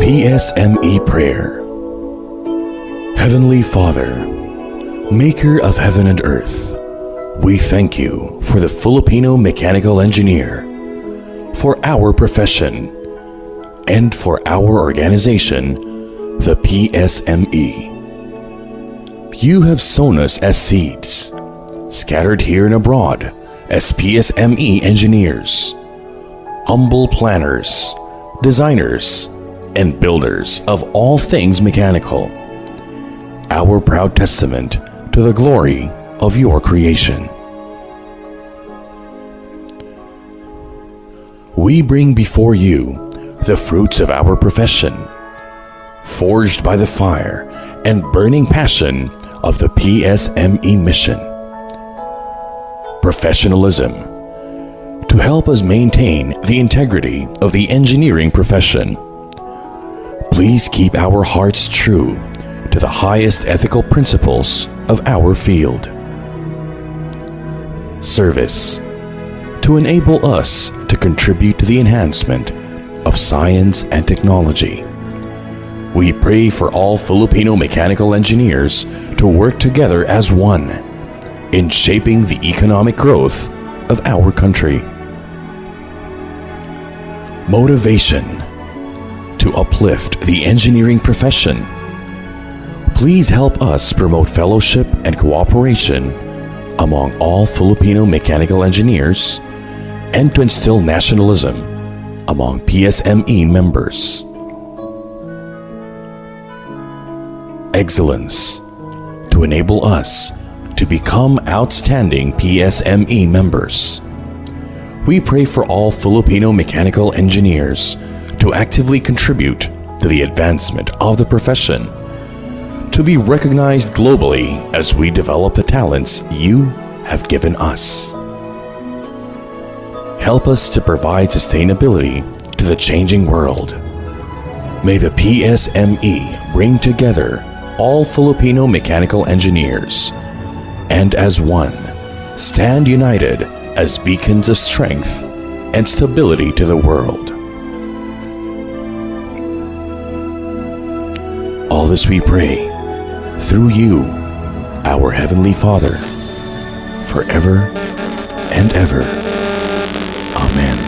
Psme Prayer. Heavenly Father, Maker of heaven and earth, we thank you for the Filipino mechanical engineer, for our profession, and for our organization, the Psme. You have sown us as seeds, scattered here and abroad as Psme engineers, humble planners, designers, and builders of all things mechanical, our proud testament to the glory of your creation. We bring before you the fruits of our profession, forged by the fire and burning passion of the Psme mission. Professionalism, to help us maintain the integrity of the engineering profession. Please keep our hearts true to the highest ethical principles of our field. Service, to enable us to contribute to the enhancement of science and technology. We pray for all Filipino mechanical engineers to work together as one in shaping the economic growth of our country. Motivation, to uplift the engineering profession. Please help us promote fellowship and cooperation among all Filipino mechanical engineers and to instill nationalism among Psme members. Excellence, to enable us to become outstanding Psme members. We pray for all Filipino mechanical engineers to actively contribute to the advancement of the profession, to be recognized globally as we develop the talents you have given us. Help us to provide sustainability to the changing world. May the PSME bring together all Filipino mechanical engineers and as one, stand united as beacons of strength and stability to the world. All this we pray through you, our Heavenly Father, forever and ever. Amen.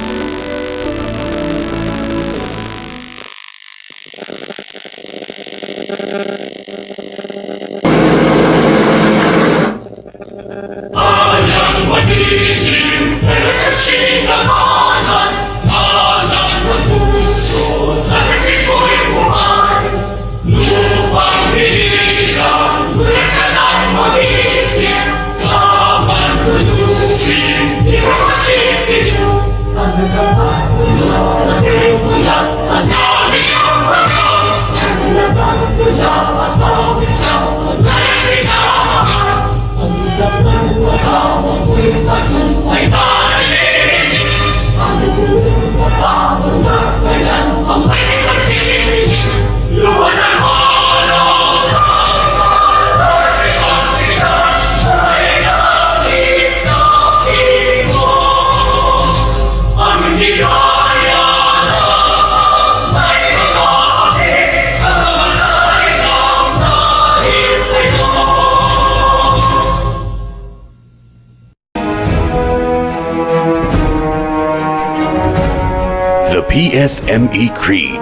The PSME Creed.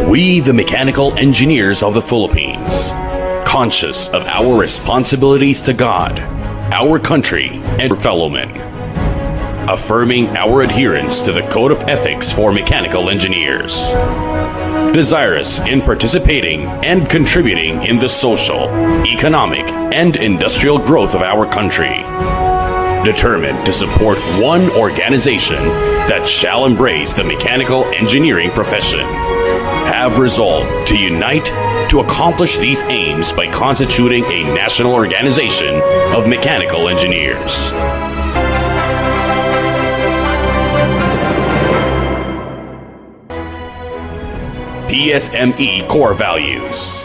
We, the mechanical engineers of the Philippines, conscious of our responsibilities to God, our country, and our fellow men, affirming our adherence to the Code of Ethics for Mechanical Engineers, desirous in participating and contributing in the social, economic, and industrial growth of our country, determined to support one organization that shall embrace the mechanical engineering profession, have resolved to unite to accomplish these aims by constituting a national organization of mechanical engineers. PSME Core Values.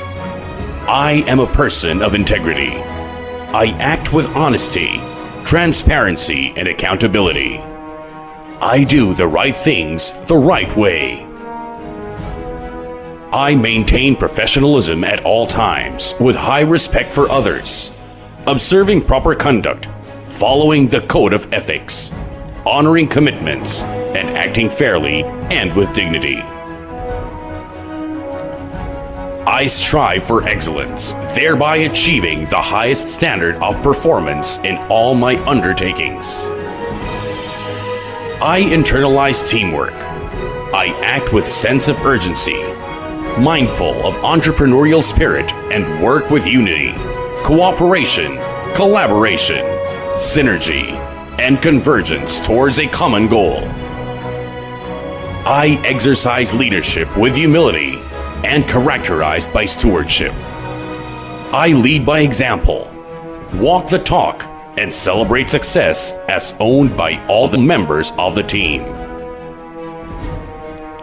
I am a person of integrity. I act with honesty, transparency, and accountability. I do the right things the right way. I maintain professionalism at all times with high respect for others, observing proper conduct, following the Code of Ethics, honoring commitments, and acting fairly and with dignity. I strive for excellence, thereby achieving the highest standard of performance in all my undertakings. I internalize teamwork. I act with sense of urgency, mindful of entrepreneurial spirit, and work with unity, cooperation, collaboration, synergy, and convergence towards a common goal. I exercise leadership with humility and characterized by stewardship. I lead by example, walk the talk, and celebrate success as owned by all the members of the team.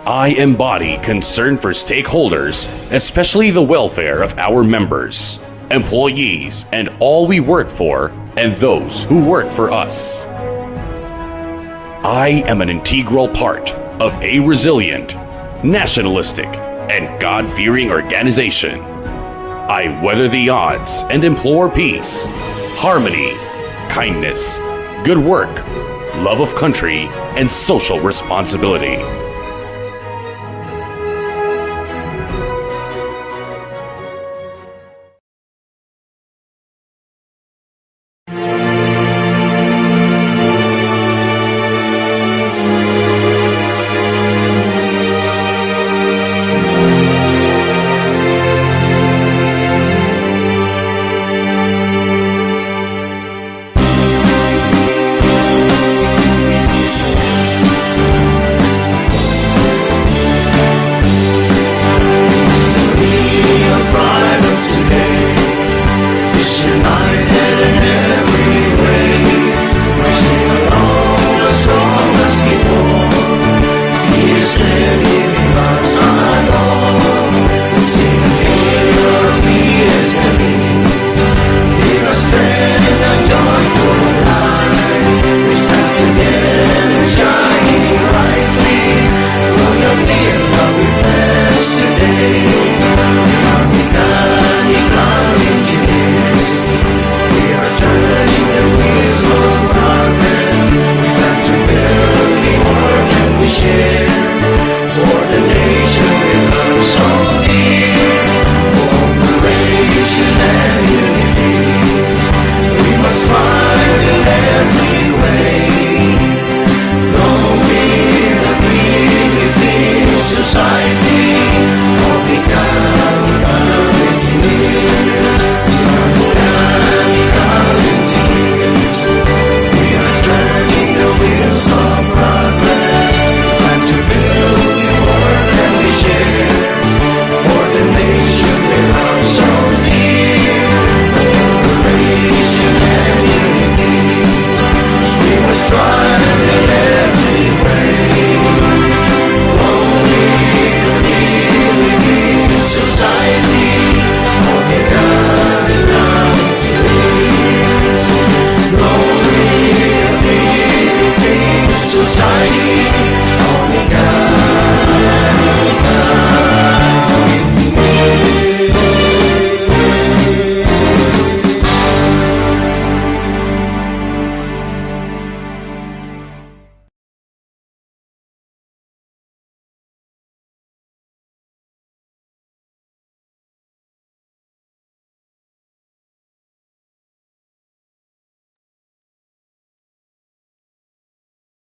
I embody concern for stakeholders, especially the welfare of our members, employees, and all we work for, and those who work for us. I am an integral part of a resilient, nationalistic, and God-fearing organization. I weather the odds and implore peace, harmony, kindness, good work, love of country, and social responsibility.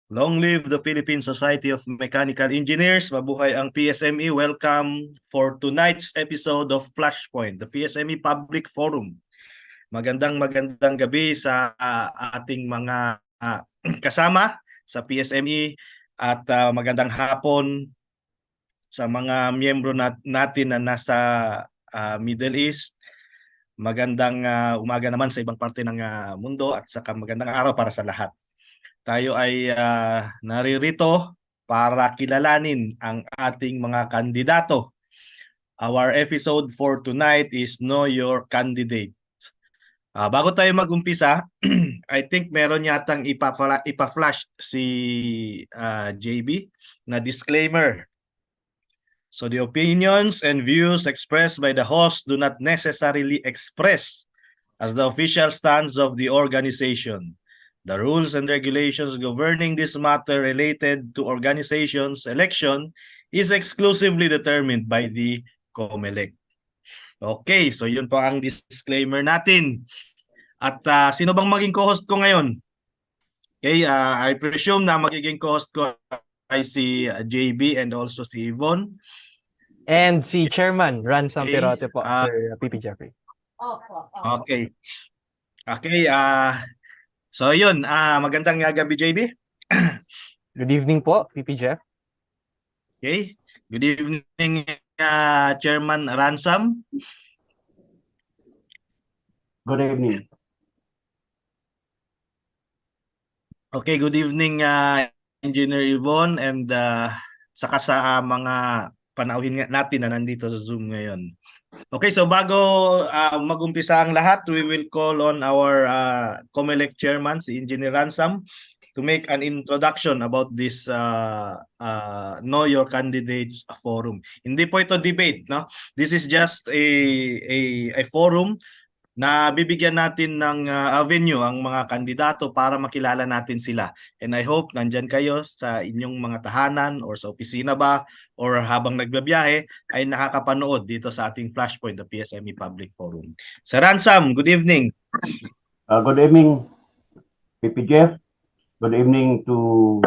Long live the Philippine Society of Mechanical Engineers. Mabuhay ang PSME. Welcome for tonight's episode of Flashpoint, the PSME Public Forum. Magandang gabi sa ating mga kasama sa PSME at magandang hapon sa mga miyembro natin na nasa Middle East. Magandang umaga naman sa ibang parte ng mundo at saka magandang araw para sa lahat. Tayo ay naririto para kilalanin ang ating mga kandidato. Our episode for tonight is Know Your Candidate. Bago tayo mag-umpisa, I think meron yatang ipa-flash si JB na disclaimer. So the opinions and views expressed by the host do not necessarily express as the official stance of the organization. The rules and regulations governing this matter related to organization's election is exclusively determined by the COMELEC. Okay, so yun po ang disclaimer natin. At sino bang maging co-host ko ngayon? Okay, I presume na magiging co-host ko ay si JB and also si Yvonne. And si Chairman Ransom Okay, Pirote po, Sir PP Jeffrey. Okay. Okay, so yun, magandang gabi JB. Good evening po, PP Jeff. Okay, good evening Chairman Ransom. Good evening. Okay, good evening Engineer Yvonne and saka sa mga panauhin natin na nandito sa Zoom ngayon. Okay, so bago mag-umpisa ang lahat, we will call on our COMELEC Chairman, si Engineer Ransom, to make an introduction about this Know Your Candidates Forum. Hindi po ito debate, no? This is just a forum na bibigyan natin ng avenue ang mga kandidato para makilala natin sila. And I hope nandyan kayo sa inyong mga tahanan or sa opisina ba or habang nagbabiyahe ay nakakapanood dito sa ating Flashpoint, the PSME Public Forum. Sir Ransom, good evening. Good evening, PP Jeff. Good evening to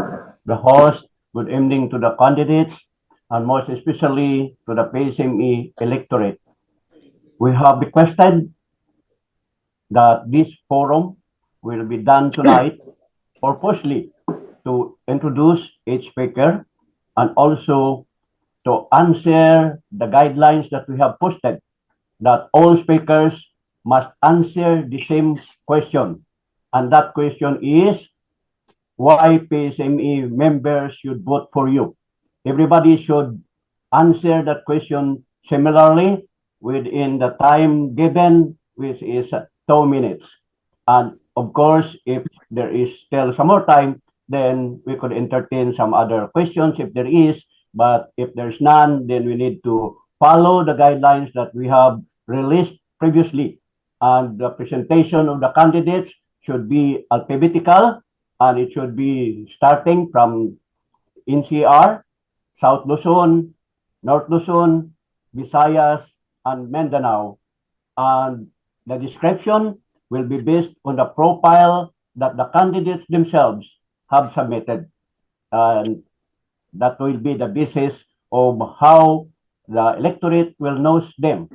the host. Good evening to the candidates, and most especially to the PSME electorate. We have requested that this forum will be done tonight purposely to introduce each speaker and also to answer the guidelines that we have posted, that all speakers must answer the same question. And that question is, why PSME members should vote for you? Everybody should answer that question similarly within the time given, which is 2 minutes. And of course, if there is still some more time, then we could entertain some other questions if there is. But if there's none, then we need to follow the guidelines that we have released previously. And the presentation of the candidates should be alphabetical, and it should be starting from NCR, South Luzon, North Luzon, Visayas, and Mindanao. And the description will be based on the profile that the candidates themselves have submitted. And that will be the basis of how the electorate will know them,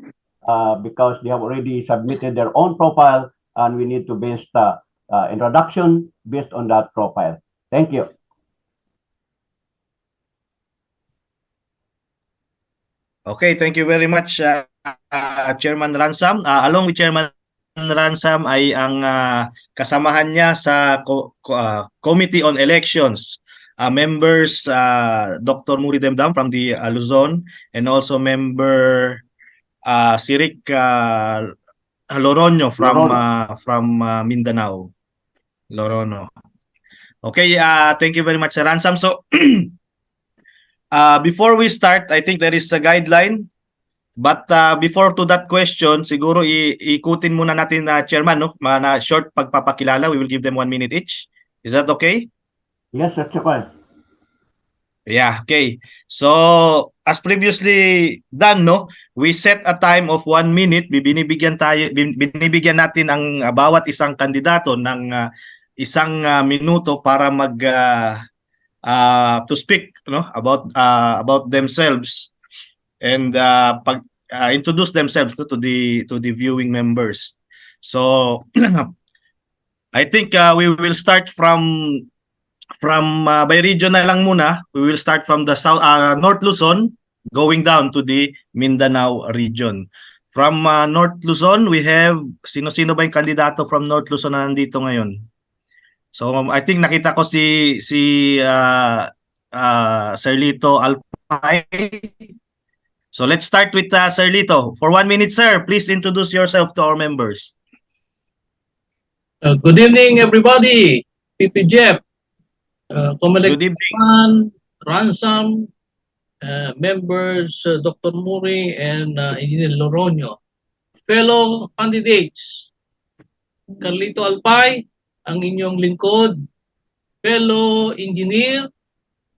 because they have already submitted their own profile, and we need to base the introduction based on that profile. Thank you. Okay, thank you very much Chairman Ransom. Along with Chairman Ransom ay ang kasamahan niya sa Committee on Elections. Members Dr. Muri Demdam from the Luzon, and also member si Rick Lorono from Mindanao. Lorono. Okay, thank you very much Sir Ransom. So before we start, I think there is a guideline. But before to that question, siguro ikutin muna natin na Chairman, no? Na short pagpapakilala. We will give them 1 minute each. Is that okay? Yes, that's okay. Yeah, okay. So, as previously done, no? We set a time of 1 minute. Binibigyan natin ang bawat isang kandidato ng isang minuto para to speak, about themselves and introduce themselves to the viewing members. So I think we will start from by region na lang muna. We will start from the south, North Luzon, going down to the Mindanao region. From North Luzon, we have sino-sino ba yung kandidato from North Luzon na nandito ngayon? So I think nakita ko si Sir Lito Alpay. So let's start with Sir Lito. For 1 minute, sir, please introduce yourself to our members. Good evening, everybody. PP Jeff, Good evening. Comelec Ransom, members Dr. Muri and Engineer Loronio. Fellow candidates, Carlito Alpay, ang inyong lingkod. Fellow engineer,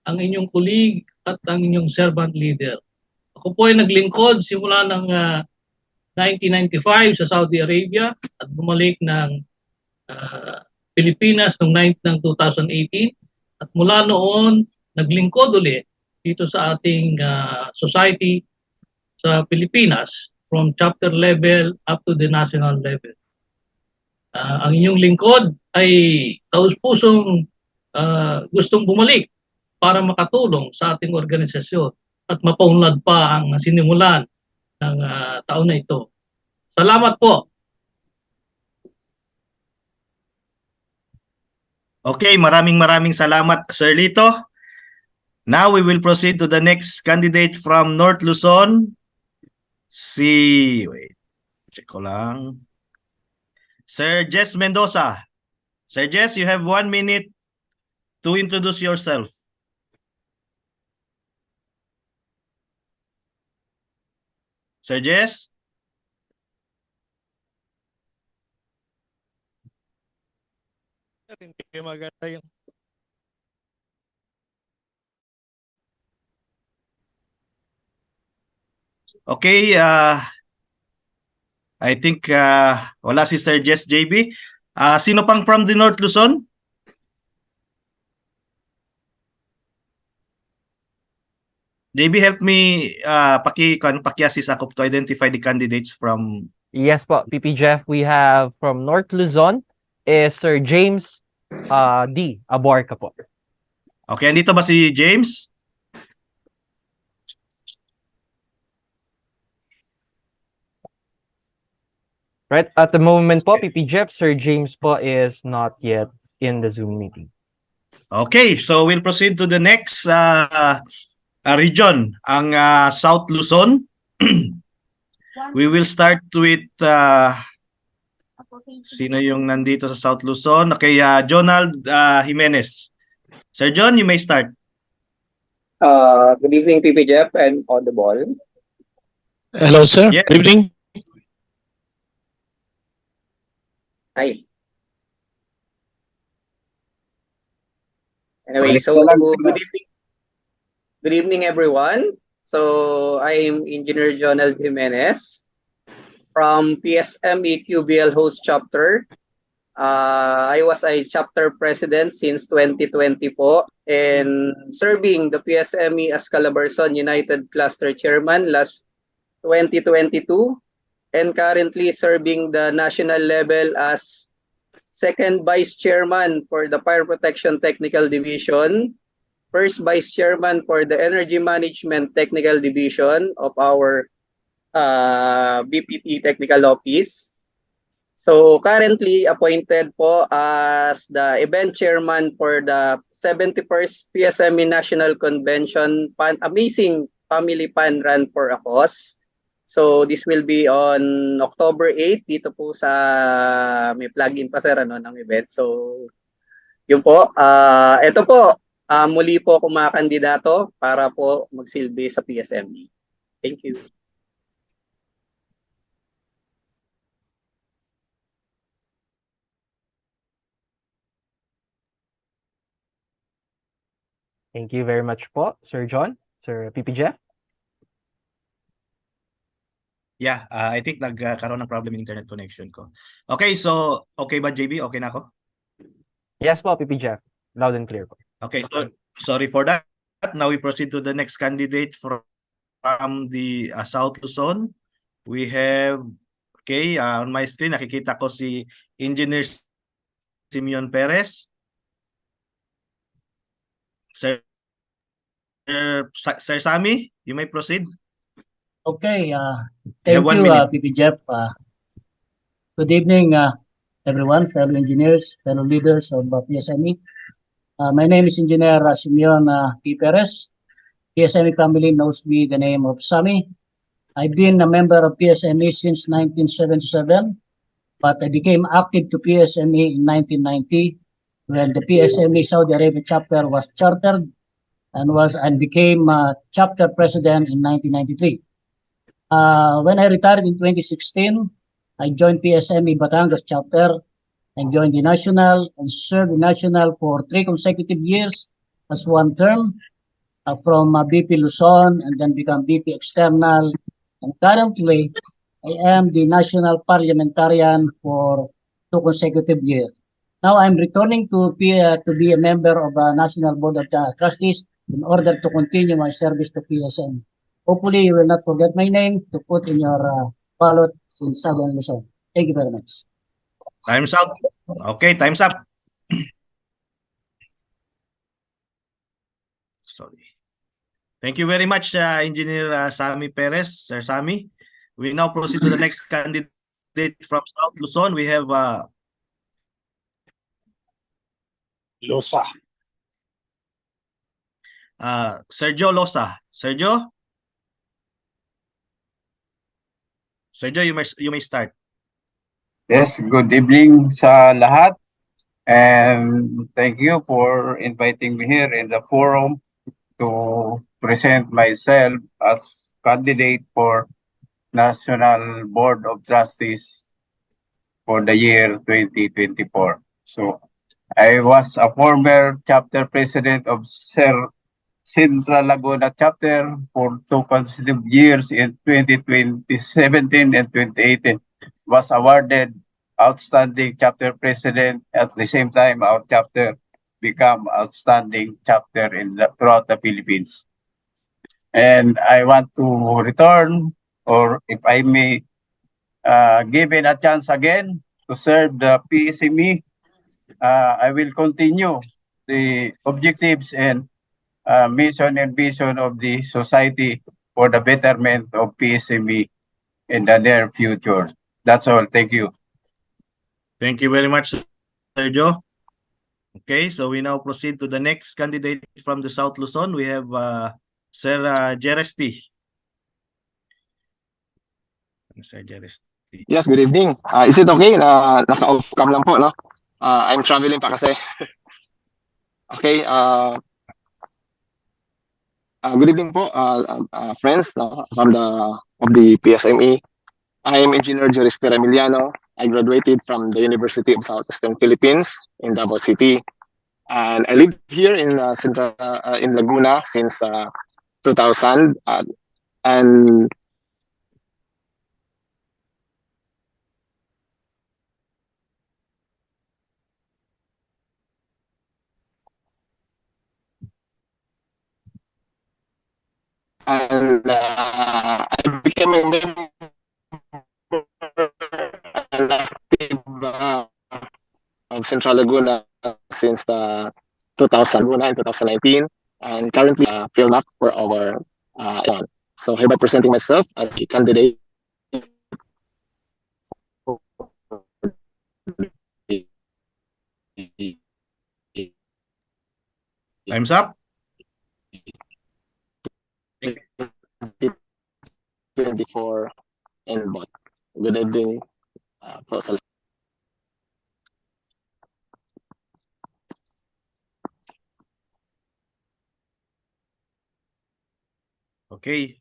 ang inyong colleague at ang inyong servant leader. Ako po ay naglingkod simula ng 1995 sa Saudi Arabia at bumalik ng Pilipinas noong 2018 at mula noon naglingkod ulit dito sa ating society sa Pilipinas from chapter level up to the national level. Ang inyong lingkod ay taus-pusong gustong bumalik para makatulong sa ating organisasyon at mapaunlad pa ang sinimulan ng taon na ito. Salamat po. Okay, maraming salamat, Sir Lito. Now we will proceed to the next candidate from North Luzon. Wait, check ko lang. Sir Jess Mendoza. Sir Jess, you have 1 minute to introduce yourself. Sir Jess? Okay, I think wala si Sir Jess JB. Sino pang from the North Luzon? JB, help me paki-assist ako to identify the candidates from... Yes po, PP Jeff, we have from North Luzon is Sir James D. Aborca po. Okay, andito ba si James? Right, at the moment po, PP Jeff, Sir James po is not yet in the Zoom meeting. Okay, so we'll proceed to the next region, ang South Luzon. We will start with sino yung nandito sa South Luzon? Okay, Jonald Jimenez. Sir John, you may start. Good evening, PP Jeff. I'm on the ball. Hello, sir. Yeah. Good evening. Hi. Anyway, so good evening. Good evening, everyone. So I'm Engineer Jonald Jimenez from PSME QBL Host Chapter. I was a chapter president since 2020 po and serving the PSME as Calabarzon United Cluster Chairman last 2022 and currently serving the national level as second vice chairman for the Fire Protection Technical Division, first vice chairman for the Energy Management Technical Division of our BPT Technical Office. So currently appointed po as the event chairman for the 71st PSME National Convention Amazing Family Fun Run for a Cause. So this will be on October 8 dito po sa may plug-in pa sir ng event. So yun po. Ito po muli po akong mga kandidato para po magsilbi sa PSME. Thank you. Thank you very much po, Sir John. Sir PP Jeff. Yeah, I think nagkaroon ng problem yung internet connection ko. Okay, so okay ba JB? Okay na ako? Yes po, PP Jeff. Loud and clear po. Okay, so Sorry for that. Now we proceed to the next candidate from the South Luzon. We have, okay, on my screen, nakikita ko si Engineer Simeon Perez. Sir, Sir Sammy, you may proceed. Okay, You thank have 1 you, minute. PP Jeff. Good evening, everyone, fellow engineers, fellow leaders of PSME. My name is Engineer Simeon T. Perez. PSME family knows me the name of Sammy. I've been a member of PSME since 1977, but I became active to PSME in 1990 when the PSME Saudi Arabia chapter was chartered and became chapter president in 1993. When I retired in 2016, I joined PSME Batangas chapter and joined the national and served the national for 3 consecutive years as one term from BP Luzon and then become BP external. And currently, I am the national parliamentarian for 2 consecutive years. Now I'm returning to be a member of the National Board of Trustees in order to continue my service to PSM. Hopefully, you will not forget my name to put in your ballot in Southern Luzon. Thank you very much. Time's out. Okay, time's up. Sorry. Thank you very much, Engineer Sammy Perez, Sir Sammy. We now proceed to the next candidate from South Luzon. We have Losa. Sergio Losa. Sergio? Sergio, you may start. Yes, good evening sa lahat. And thank you for inviting me here in the forum to present myself as candidate for National Board of Trustees for the year 2024. So I was a former chapter president of Central Laguna chapter for 2 consecutive years in 2017 and 2018. Was awarded outstanding chapter president. At the same time, our chapter become outstanding chapter throughout the Philippines. And I want to return, or if I may, given a chance again to serve the PSME, I will continue the objectives and mission and vision of the society for the betterment of PSME in the near future. That's all. Thank you. Thank you very much, Sergio. Okay, so we now proceed to the next candidate from the South Luzon. We have Sir Jeresti. Sir Jeresti. Yes, good evening. Is it okay na naka-off cam lang po, no? I'm traveling pa kasi. Okay, good evening po, friends, no, from the PSME. I am Engineer Jeresti Remiliano. I graduated from the University of Southeastern Philippines in Davao City. And I live here in in Laguna since 2000. And I became a member and active of Central Laguna since 2009, 2019, and currently field up for our election. So hereby presenting myself as a candidate. Time's up. 24 and bot. Good evening po sa lahat. Okay.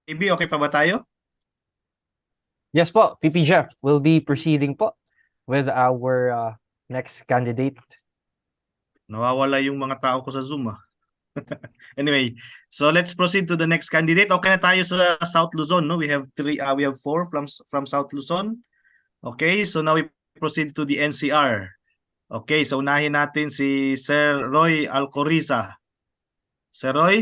AB, okay pa ba tayo? Yes po, PP Jeff, will be proceeding po. with our next candidate. Nawawala yung mga tao ko sa Zoom ah. Anyway, so let's proceed to the next candidate. Okay na tayo sa South Luzon, no? We have four from South Luzon. Okay, so now we proceed to the NCR. Okay, so unahin natin si Sir Roy Alcoriza. Sir Roy?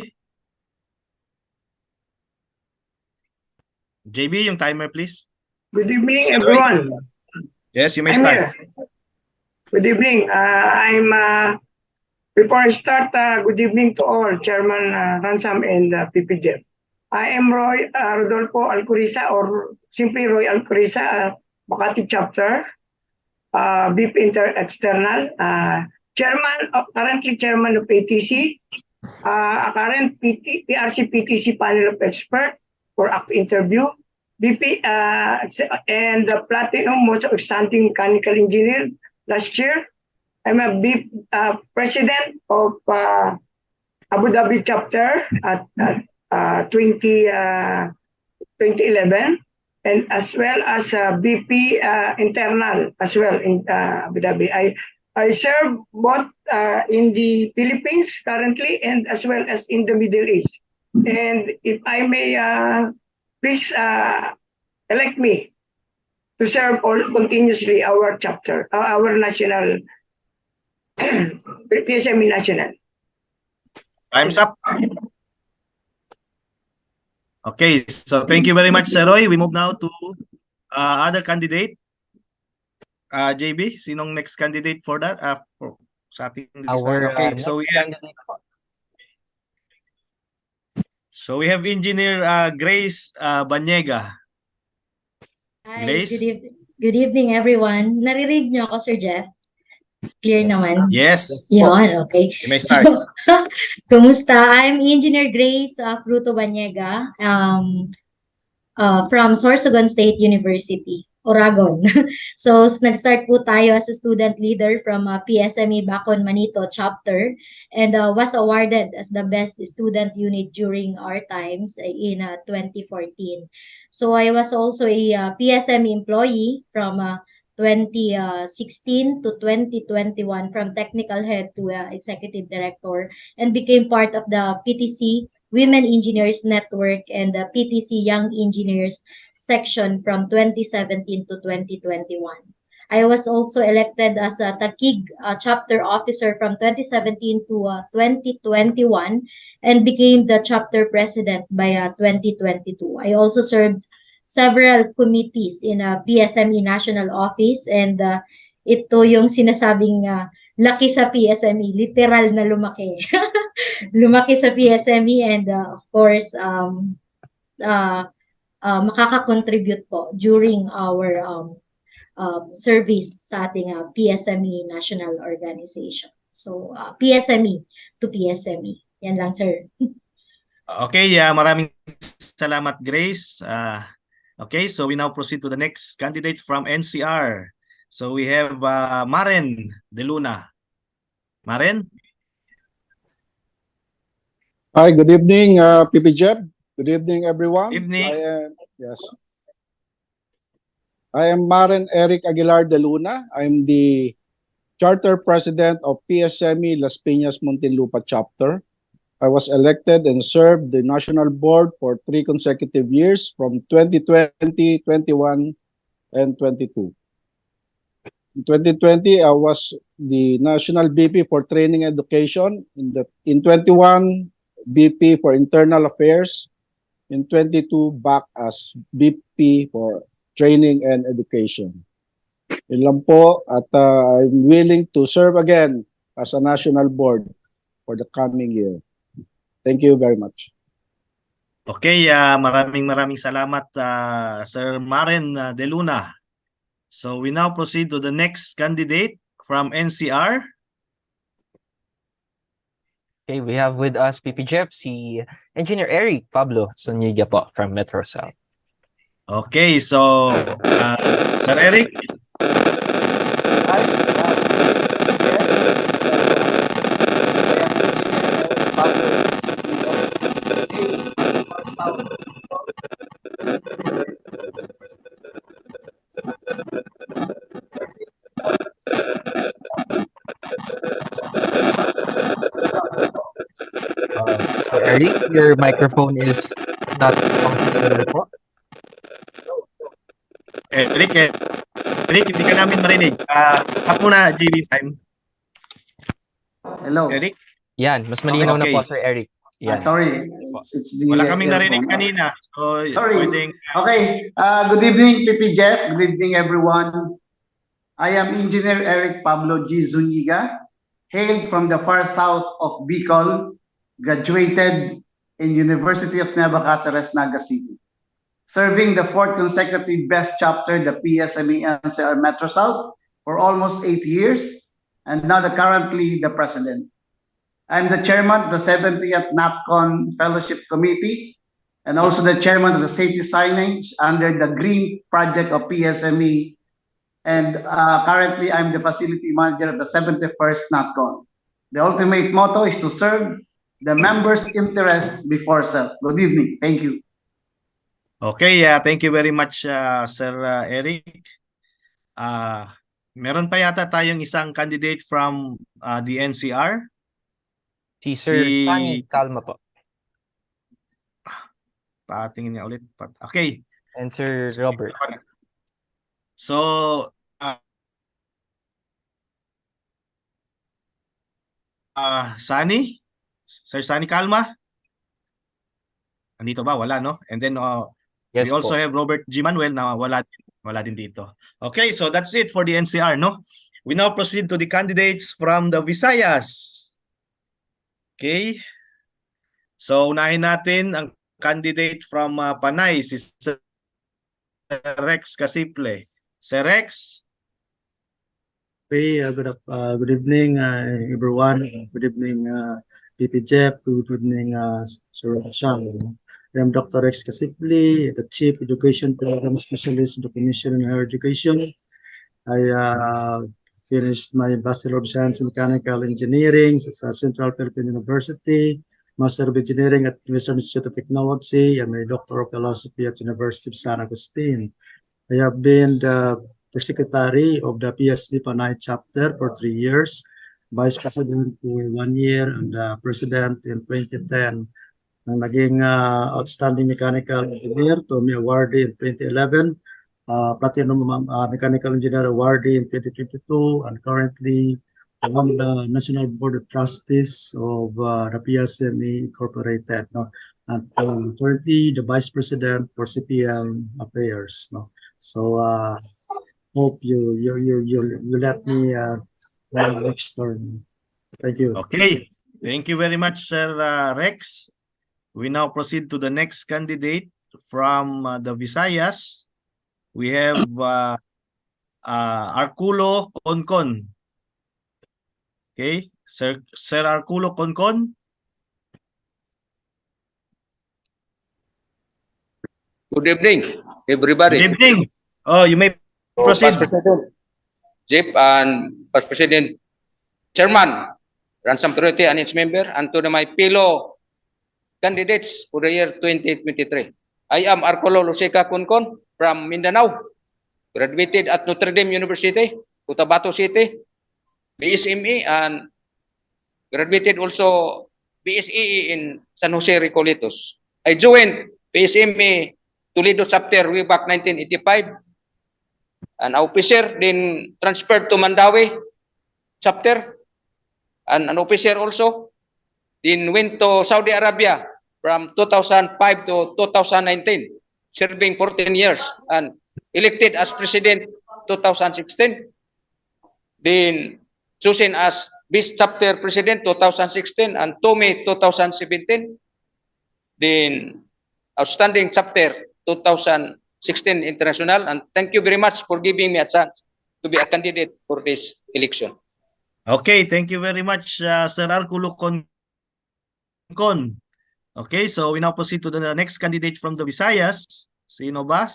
JB, yung timer please. Good evening, Sir Roy? everyone. Yes, you may I'm start. here. Good evening. Before I start, good evening to all, Chairman Ransom and PPJ. I am Roy Rodolfo Alcoriza, or simply Roy Alcoriza, Makati Chapter, VIP External, currently Chairman of ATC, current PRC PTC Panel of Expert for ACT interview, BP and the Platinum Most Outstanding Mechanical Engineer last year. I'm a president of Abu Dhabi chapter at 2011, and as well as BP internal as well in Abu Dhabi. I serve both in the Philippines currently and as well as in the Middle East. And if I may, please elect me to serve all continuously our chapter, our national PSME national. Time's up. Okay, so thank you very much, Sir Roy. We move now to other candidate. JB, sinong next candidate for that? Sa ating listahan. Okay, so we have Engineer Grace Banyega. Hi, Grace? good evening everyone. Naririnig niyo ako, Sir Jeff? Clear naman? Yes. Yan, okay. You may start. So, kumusta? I'm Engineer Grace Fruto Banyega from Sorsogon State University, Oragon. So, nag-start po tayo as a student leader from PSME Bacon Manito chapter, and was awarded as the best student unit during our times in 2014. So, I was also a PSME employee from 2016 to 2021, from technical head to executive director, and became part of the PTC Women Engineers Network and the PTC Young Engineers section from 2017 to 2021. I was also elected as a Taguig chapter officer from 2017 to 2021, and became the chapter president by 2022. I also served several committees in PSME National Office, and ito yung sinasabing laki sa PSME, literal na lumaki. Lumaki sa PSME, and of course makaka-contribute po during our service sa ating PSME National Organization. So PSME to PSME. Yan lang, sir. Okay, maraming salamat, Grace. Okay, so we now proceed to the next candidate from NCR. So we have Maren De Luna. Maren? Hi, good evening, PPJ. Good evening, everyone. Evening. I am Maren Eric Aguilar De Luna. I'm the Charter President of PSME Las Piñas Muntinlupa Chapter. I was elected and served the National Board for 3 consecutive years from 2020, 21, and 22. In 2020, I was the National BP for Training Education. In 21, BP for Internal Affairs. In 22, back as BP for Training and Education. Yun lang po, at I'm willing to serve again as a National Board for the coming year. Thank you very much. Okay, maraming salamat, Sir Maren De Luna. So we now proceed to the next candidate from NCR. Okay, we have with us PPJ, si Engineer Eric Pablo Soniga po from Metro South. Okay, so Sir Eric. Eric, your microphone is not functioning po. Eric, hindi ka namin marinig. Tap muna, GB time. Hello. Eric? Yan, mas malinaw na Okay. po, Sir Eric. Yan. Sorry, it's the Wala kaming earphone. narinig kanina. So, Sorry. pwedeng... Okay. Good evening, PP Jeff. Good evening, everyone. I am Engineer Eric Pablo G. Zuniga, hailed from the far south of Bicol, graduated in University of Nueva Cáceres, Naga City, serving the 4th consecutive best chapter, the PSME NCR Metro South, for almost 8 years, and now currently the president. I'm the chairman of the 70th NAPCON Fellowship Committee and also the chairman of the safety signage under the Green Project of PSME. And currently, I'm the facility manager of the 71st NAPCON. The ultimate motto is to serve the members' interest before self. Good evening. Thank you. Okay, thank you very much, Sir Eric. Meron pa yata tayong isang candidate from the NCR. Si Sir Sunny Calma po. Patingin niya ulit. Okay. And Sir Robert. So, Sunny? Sir Sunny Calma? Andito ba? Wala, no? And then, yes, we also po. have Robert G. Manuel na wala din dito. Okay, so that's it for the NCR, no? We now proceed to the candidates from the Visayas. Okay. So, unahin natin ang candidate from Panay, si Sir Rex Casiple. Sir Rex? Okay, good evening, everyone. Good evening, PP Jeff. Good evening, Sir Shang. I am Dr. Rex Casiple, the Chief Education Program Specialist of the Commission on Higher Education. I finished my Bachelor of Science in Mechanical Engineering at Central Philippine University, Master of Engineering at Western Institute of Technology, and my Doctor of Philosophy at University of San Agustin. I have been the Secretary of the PSB Panay chapter for 3 years, Vice President for 1 year, and President in 2010. Ang naging Outstanding Mechanical Engineer to me awardee in 2011, Platinum Mechanical Engineer awardee in 2022, and currently on the National Board of Trustees of the PSME Incorporated, no? And currently the Vice President for CPL Affairs, no? So hope you let me next turn. Thank you. Okay. Thank you very much, Sir Rex. We now proceed to the next candidate from the Visayas. We have Arculo Concon. Okay, Sir Arculo Concon. Good evening, everybody. Good evening. Oh, you may proceed. Past President Jeff and Past President Chairman, Ransom Priority and its member, and to my fellow candidates for the year 2023. I am Arculo Luseca Concon from Mindanao, graduated at Notre Dame University, Cotabato City, BSME, and graduated also BSEE in San Jose Recoletos. I joined BSME Toledo chapter way back 1985. An officer then transferred to Mandawi chapter, and an officer also then went to Saudi Arabia from 2005 to 2019, serving 14 years, and elected as president 2016. Then chosen as vice chapter president 2016, and Tommy 2017. Then outstanding chapter 2016 international, and thank you very much for giving me a chance to be a candidate for this election. Okay, thank you very much, Sir Arculo Concon. Okay, so we now proceed to the next candidate from the Visayas. Sino ba?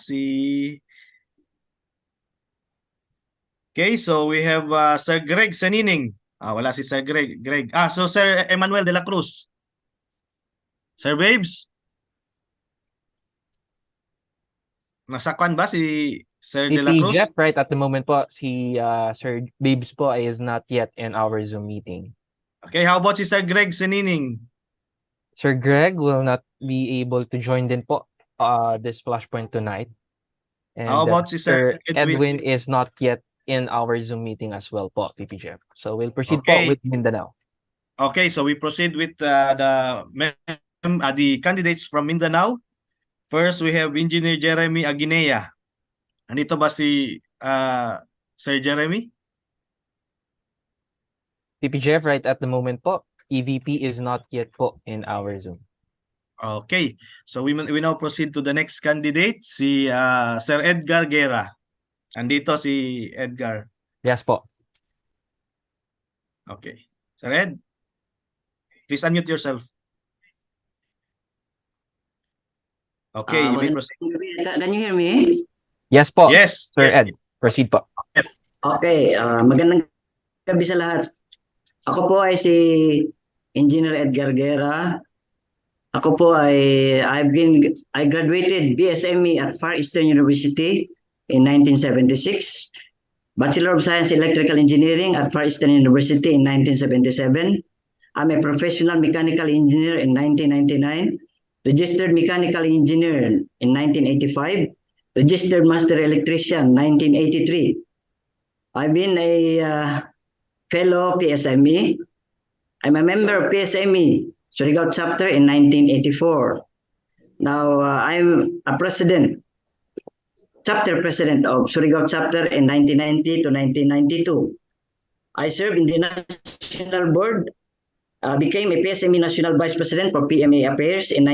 Okay, so we have Sir Greg Sanining. Wala si Sir Greg. So Sir Emmanuel de la Cruz. Sir Babes? Nasakwan ba si Sir de la Cruz? Jeff, right at the moment po, si Sir Babes po is not yet in our Zoom meeting. Okay, how about si Sir Greg Sanining? Sir Greg will not be able to join din po this flashpoint tonight. How And about si Sir Sir Edwin? Edwin is not yet in our Zoom meeting as well po, PPJF. So we'll proceed po Okay. with Mindanao. Okay, so we proceed with the candidates from Mindanao. First, we have Engineer Jeremy Aguinea. Andito ba si Sir Jeremy? PPJF right at the moment po, EVP is not yet po in our Zoom. Okay, so we now proceed to the next candidate, si Sir Edgar Guerra. Andito si Edgar. Yes po. Okay. Sir Ed, please unmute yourself. Okay, you may proceed. Can you hear me? Yes po. Yes. Sir yes. Ed, proceed po. Yes. Okay, magandang gabi sa lahat. Ako po ay si Engineer Edgar Guerra. Ako po ay I graduated BSME at Far Eastern University in 1976. Bachelor of Science Electrical Engineering at Far Eastern University in 1977. I'm a professional mechanical engineer in 1999. Registered mechanical engineer in 1985. Registered master electrician 1983. I've been a fellow PSME. I'm a member of PSME Surigao chapter in 1984. Now I'm a chapter president of Surigao chapter in 1990 to 1992. I served in the national board, became a PSME national vice president for PMA affairs in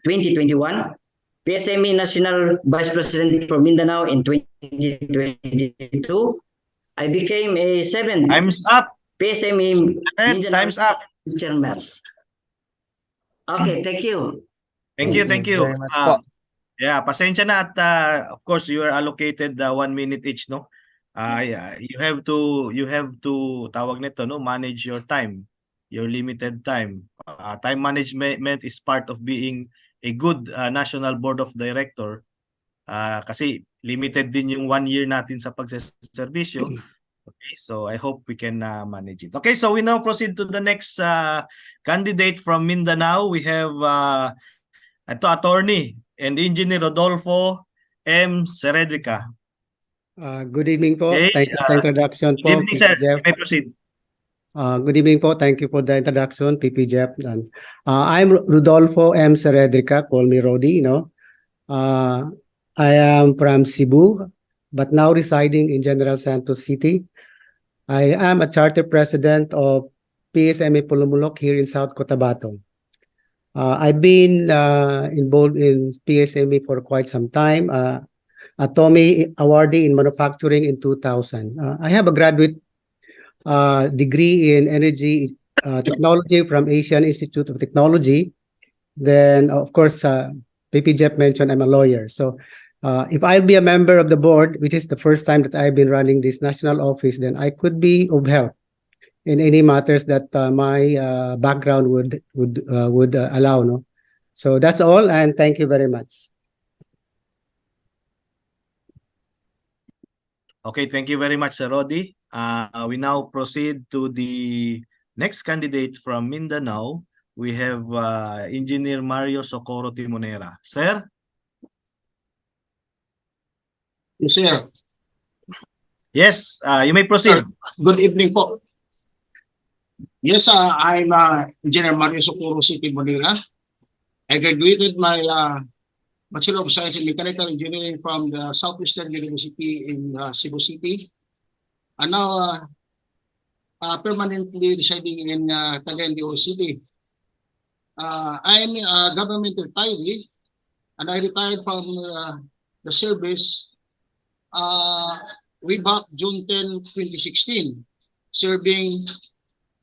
2021. PSME national vice president for Mindanao in 2022. I became a 7th Time's up. PSME Time's up. chairman. Okay, thank you. Thank you. Very much po. Yeah, pasensya na at of course you are allocated 1 minute each, no? Yeah, you have to tawag nito, no, manage your time, your limited time. Time management is part of being a good national board of director. Kasi limited din yung 1 year natin sa pagseserbisyo. Okay, so I hope we can manage it. Okay, so we now proceed to the next candidate from Mindanao. We have attorney and engineer Rodolfo M. Seredrica. Good evening po. Okay, Thank you for the introduction po, Good evening, sir. Jeff. You may proceed. Good evening po. Thank you for the introduction, PP Jeff. I'm Rodolfo M. Seredrica. Call me Rodi, I am from Cebu, but now residing in General Santos City. I am a charter president of PSME Pulumulok here in South Cotabato. I've been involved in PSME for quite some time. A Tommy awardee in manufacturing in 2000. I have a graduate degree in energy technology from Asian Institute of Technology. Then, of course, PP Jeff mentioned I'm a lawyer. So if I'll be a member of the board, which is the first time that I've been running this national office, then I could be of help in any matters that my background would allow. No, so that's all, and thank you very much. Okay, thank you very much, Sir Rodi. We now proceed to the next candidate from Mindanao. We have Engineer Mario Socorro Timonera. Sir? Yes, sir. Yes, you may proceed. Sir, good evening po. Yes, I'm Engineer Mario Socorro Timonera. I graduated my Bachelor of Science in Mechanical Engineering from the Southeastern University in Cebu City. And now permanently residing in Cagayan de Oro City. I'm a government retiree, and I retired from the service way back June 10, 2016, serving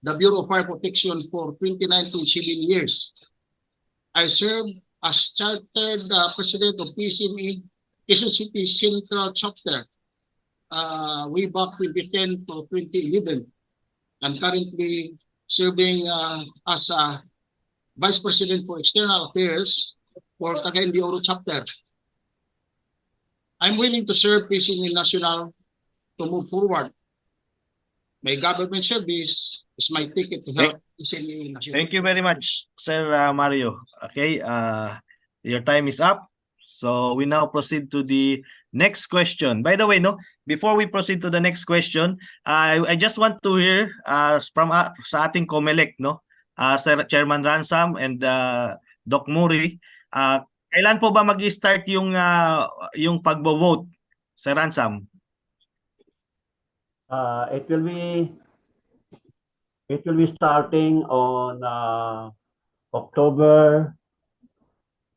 the Bureau of Fire Protection for 29 to 7 years. I served as chartered president of PSME Quezon City Central Chapter way back 2010 to 2011, and currently serving as a vice president for external affairs for Cagayan de Oro Chapter. I'm willing to serve PSME National to move forward. my government service is my ticket to help PSME national. Thank you very much, Sir Mario. Okay, your time is up. So we now proceed to the next question. By the way, no, before we proceed to the next question, I just want to hear from sa ating COMELEC, no, Sir Chairman Ransom and Doc Muri, kailan po ba mag-start yung pagbo-vote, Sir Ransom? It will be starting on October.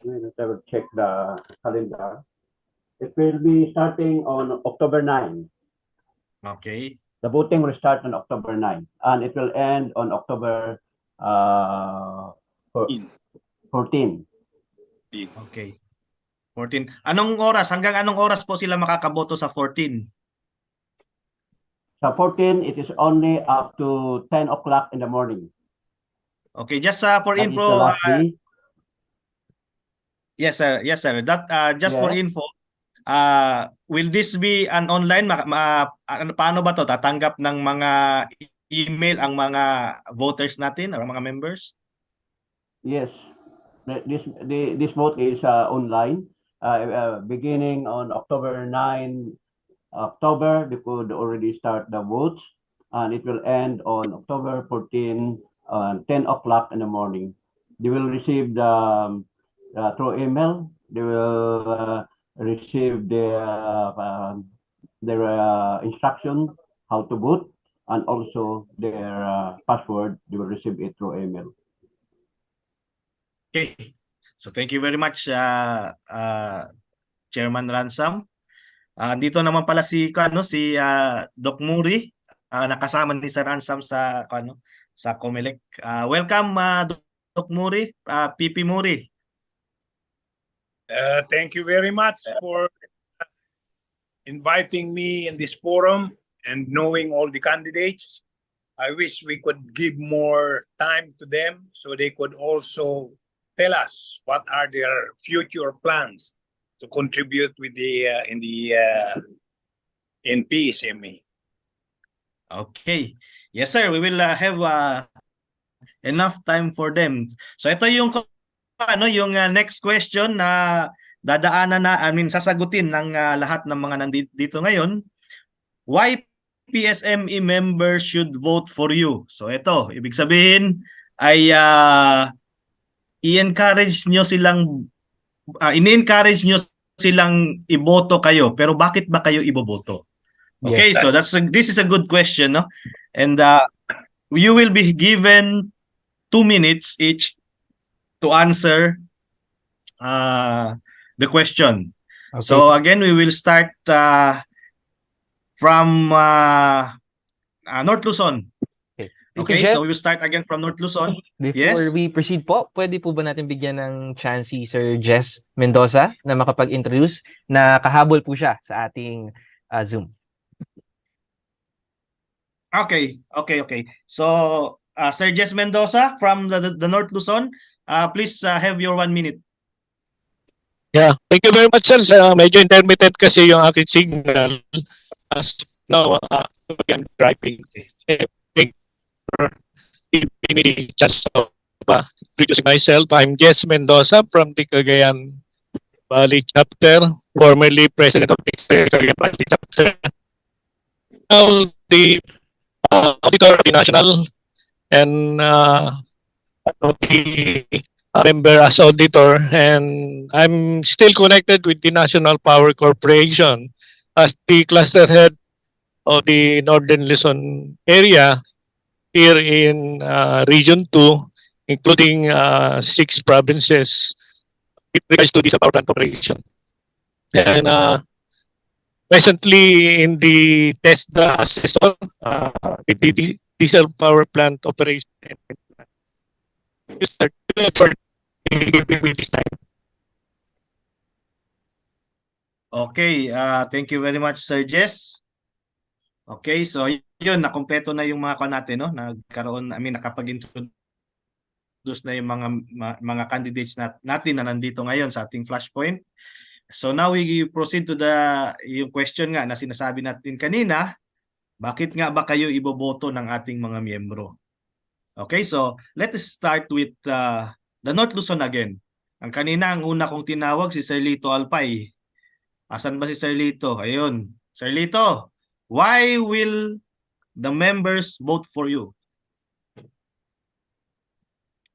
Let me check the calendar. It will be starting on October 9. Okay. The voting will start on October 9 and it will end on October 14. Okay. 14. Anong oras? Hanggang anong oras po sila makakaboto sa 14? Sa 14, it is only up to 10 o'clock in the morning. Okay, just for That is info. the last day. Yes, sir. Yes, sir. That just for Yes. info. Will this be an online? Paano ba to? Tatanggap ng mga email ang mga voters natin or mga members? Yes. This vote is online. Beginning on October 9, October, they could already start the votes, and it will end on October 14, 10 o'clock in the morning. They will receive the through email. They will receive their instruction how to vote, and also their password. They will receive it through email. Okay. So thank you very much, Chairman Ransom. Dito naman pala si Doc Muri, nakasama ni Sir Ransom sa sa COMELEC. Welcome Doc Muri, PP Muri. Thank you very much for inviting me in this forum and knowing all the candidates. I wish we could give more time to them so they could also tell us what are their future plans to contribute with in PSME. Okay. Yes, sir. We will have enough time for them. So ito yung yung next question na dadaanan sasagutin ng lahat ng mga nandito ngayon. Why PSME members should vote for you? So ito, ibig sabihin ay i-encourage nyo silang ini-encourage nyo silang iboto kayo, pero bakit ba kayo iboboto? Okay, Yes. so this is a good question, no? And you will be given 2 minutes each to answer the question. Okay. So again, we will start from North Luzon. Okay, Jeff, so we will start again from North Luzon. before Yes. we proceed po, pwede po ba natin bigyan ng chance si Sir Jess Mendoza na makapag-introduce na kahabol po siya sa ating Zoom? Okay. So Sir Jess Mendoza from the North Luzon, please have your 1 minute. Yeah, thank you very much, sir. Medyo intermittent kasi yung aking signal. As now, I'm driving. Thank you for giving me chance to introducing myself. I'm Jess Mendoza from the Cagayan Valley chapter, formerly president of the Cagayan Valley chapter. Now, the auditor of the national and the member as auditor, and I'm still connected with the National Power Corporation as the cluster head of the Northern Luzon area here in Region 2, including 6 provinces with regards to this power plant operation. And recently in the TESDA assessor, the diesel power plant operation Okay, thank you very much, Sir Jess. Okay, so yun, nakumpleto na yung mga natin, no? Nakapag-introduce na yung mga candidates natin na nandito ngayon sa ating flashpoint. So now we proceed to yung question nga na sinasabi natin kanina Bakit nga ba kayo iboboto ng ating mga miyembro? Okay, so let us start with the North Luzon again. Ang kanina, ang una kong tinawag si Sir Lito Alpay. Asan ba si Sir Lito? Ayun. Sir Lito, why will the members vote for you?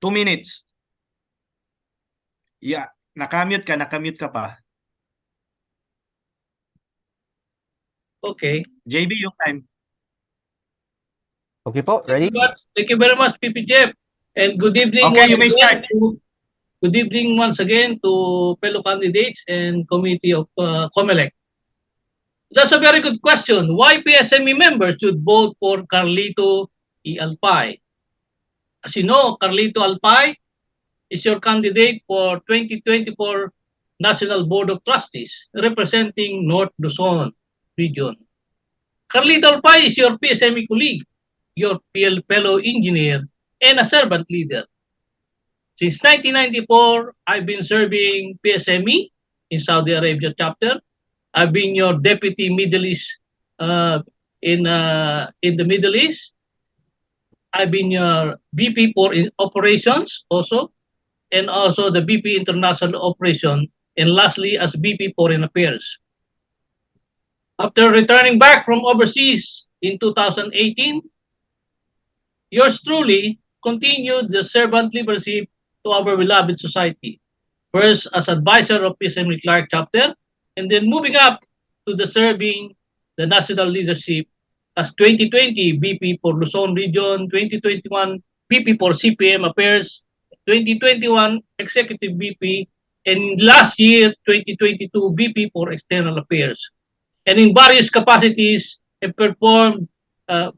2 minutes. Yeah, nakamute ka pa. Okay. JB, yung time. Okay po, ready? Thank you very much, PP Jeff. And good evening. Okay, you may start. Good evening once again to fellow candidates and committee of COMELEC. That's a very good question. Why PSME members should vote for Carlito E. Alpay? As you know, Carlito Alpay is your candidate for 2024 National Board of Trustees representing North Luzon region. Carlito Alpay is your PSME colleague, your fellow engineer, and a servant leader. Since 1994, I've been serving PSME in Saudi Arabia chapter. I've been your deputy Middle East in the Middle East. I've been your VP for operations also, and also the VP International Operation, and lastly as VP Foreign Affairs. After returning back from overseas in 2018, yours truly continued the servant leadership to our beloved society. First as advisor of PSME Clark chapter, and then moving up to the serving the national leadership as 2020 VP for Luzon region, 2021 VP for CPM Affairs, 2021 Executive VP, and last year, 2022 VP for External Affairs. And in various capacities, have performed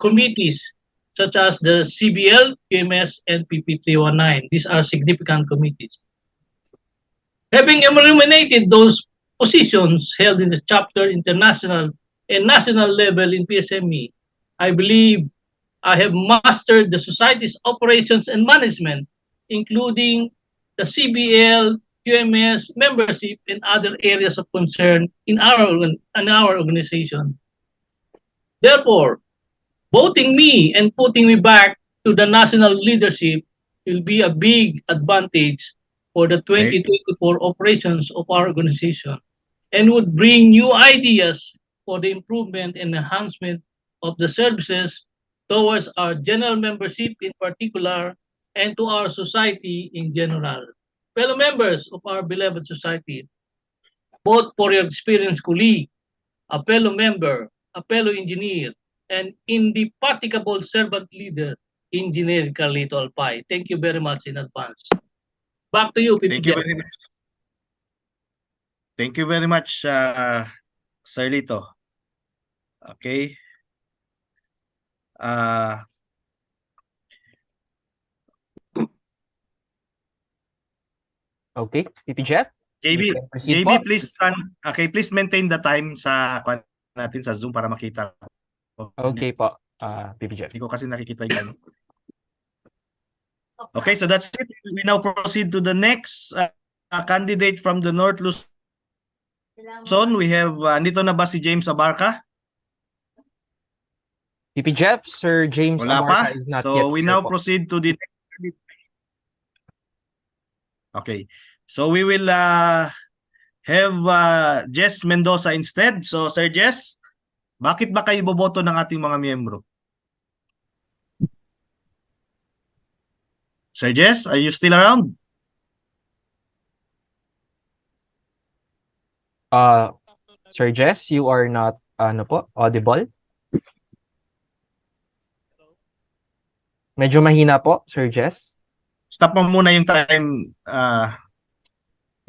committees such as the CBL, QMS, and PP319. These are significant committees. Having eliminated those positions held in the chapter, international, and national level in PSME, I believe I have mastered the society's operations and management, including the CBL, QMS, membership, and other areas of concern in our organization. Therefore, voting me and putting me back to the national leadership will be a big advantage for the 2024 operations of our organization and would bring new ideas for the improvement and enhancement of the services towards our general membership in particular and to our society in general. Fellow members of our beloved society, both for your experienced colleague, a fellow member, a fellow engineer, and indefatigable servant leader, Engineer Carlito Alpay. Thank you very much in advance. Back to you, Thank you very much. Thank you very much, Sir Lito. Okay. Okay, PP Jeff? JB, please please maintain the time sa natin sa Zoom para makita. Okay po, PP Jeff. Hindi ko kasi nakikita yung time. Okay, so that's it. We now proceed to the next candidate from the North Luzon. We have, andito na ba si James Abarca? PP Jeff, Sir James Wala Abarca pa. is not yet So we here now po. proceed to the next candidate. Okay. So we will have Jess Mendoza instead. So Sir Jess, bakit ba kayo boboto ng ating mga miyembro? Sir Jess, are you still around? Sir Jess, you are not audible. Medyo mahina po, Sir Jess. Stop mo muna yung time.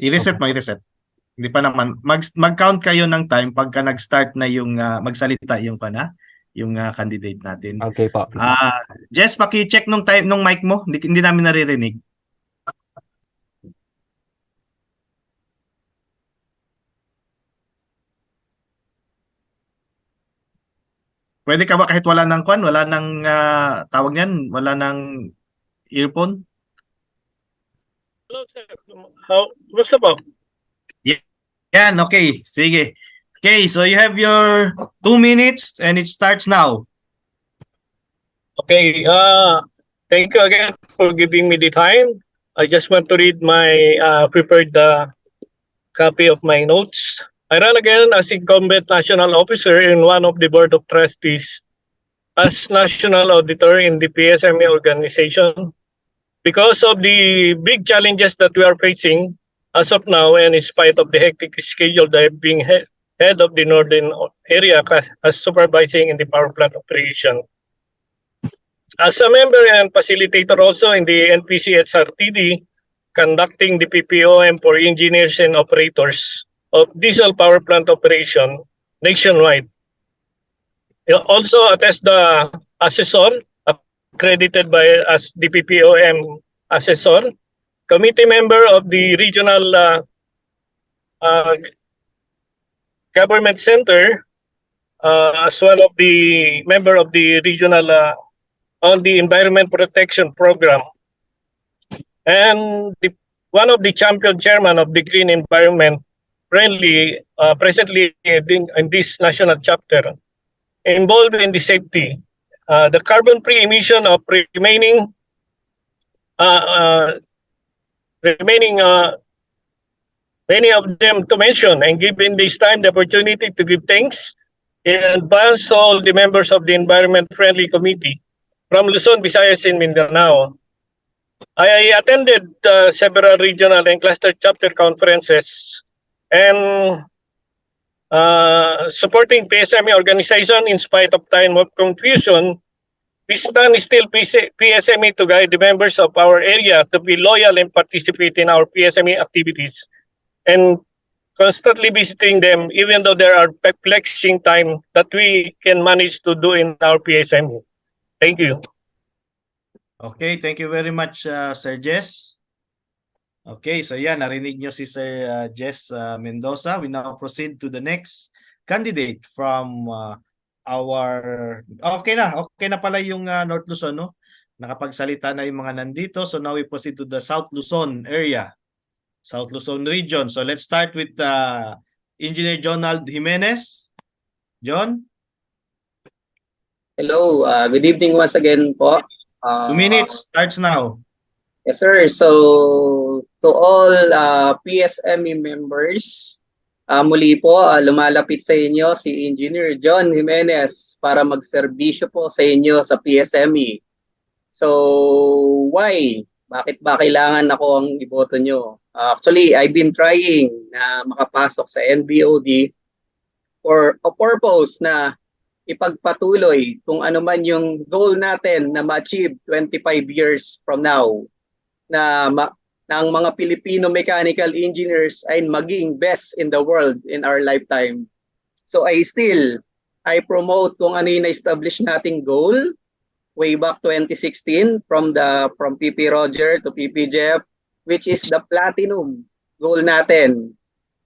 I-reset mo, i-reset. Hindi pa naman. Mag-count kayo ng time pagka nag-start na yung magsalita yung candidate natin. Okay po. Jess, paki-check nung time nung mic mo. Hindi namin naririnig. Pwede ka ba kahit wala nang wala nang tawag niyan, wala nang earphone? Hello, sir. Basta po? Yan, okay. Sige. Okay, so you have your 2 minutes and it starts now. Okay, thank you again for giving me the time. I just want to read my prepared copy of my notes. I run again as incumbent national officer in one of the board of trustees as national auditor in the PSME organization. Because of the big challenges that we are facing as of now, and in spite of the hectic schedule that I've been head of the northern area as supervising in the power plant operation. As a member and facilitator also in the NPC SRTD, conducting the PPOM for engineers and operators of diesel power plant operation nationwide. Also attest the assessor accredited by as the PPOM assessor, committee member of the regional uh, government center, as well of the member of the regional on the environment protection program, and one of the champion chairman of the green environment friendly presently in this national chapter involved in the safety, the carbon-free emission of uh, uh, remaining many of them to mention, and given this time the opportunity to give thanks in advance to all the members of the Environment Friendly Committee from Luzon, Visayas, and Mindanao. I attended several regional and cluster chapter conferences and supporting PSME organization in spite of time of confusion. We stand still PSME to guide the members of our area to be loyal and participate in our PSME activities and constantly visiting them even though there are perplexing time that we can manage to do in our PSME. Thank you. Okay, thank you very much, Sir Jess. Okay, so yan, narinig nyo si Sir Jess Mendoza. We now proceed to the next candidate from our... Okay na pala yung North Luzon, no? Nakapagsalita na yung mga nandito. So now we proceed to the South Luzon area, South Luzon region. So let's start with Engineer Jonald Jimenez. John? Hello, good evening once again po. 2 minutes starts now. Yes, sir. So, to all PSME members, muli po, lumalapit sa inyo si Engineer John Jimenez para magserbisyo po sa inyo sa PSME. So, why? Bakit ba kailangan ako ang iboto nyo? Actually, I've been trying na makapasok sa NBOD for a purpose na ipagpatuloy kung ano man yung goal natin na ma-achieve 25 years from now na ang mga Filipino mechanical engineers ay maging best in the world in our lifetime. So I promote kung ano yung na-establish nating goal way back 2016 from PP Roger to PP Jeff, which is the platinum goal natin.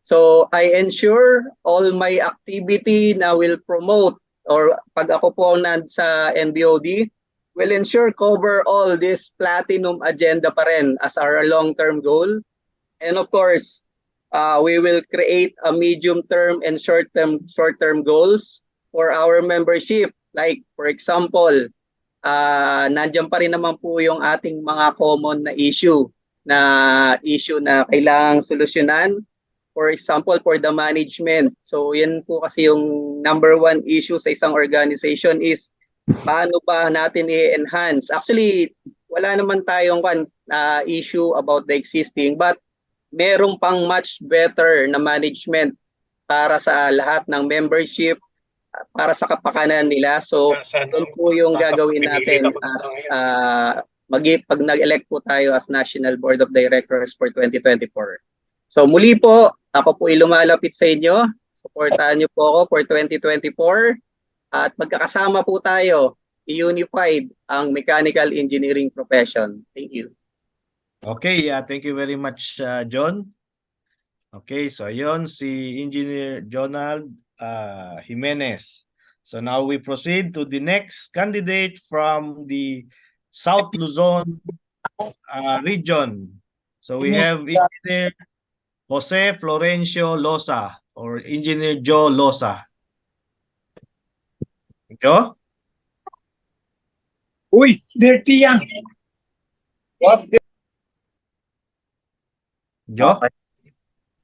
So I ensure all my activity na will promote or pag ako po sa NBOD, will ensure cover all this platinum agenda pa rin as our long-term goal. And of course, we will create a medium-term and short-term goals for our membership. Like, for example, nandiyan pa rin naman po yung ating mga common na issue na kailangang solusyonan. For example, for the management. So yan po kasi yung number one issue sa isang organization is paano ba natin i-enhance. Actually, wala naman tayong issue about the existing, but merong pang much better na management para sa lahat ng membership, para sa kapakanan nila. So yun po yung gagawin natin as pag nag-elect po tayo as National Board of Directors for 2024. So muli po, ako po ay lumalapit sa inyo. Supportahan niyo po ako for 2024 at magkakasama po tayo i-unified ang mechanical engineering profession. Thank you. Okay, thank you very much, John. Okay, so ayun si Engineer Jonald Jimenez. So now we proceed to the next candidate from the South Luzon region. So we have Engineer Jose Florencio Losa or Engineer Joe Losa. Joe? Uy, dirty yan. What? Jo? Okay.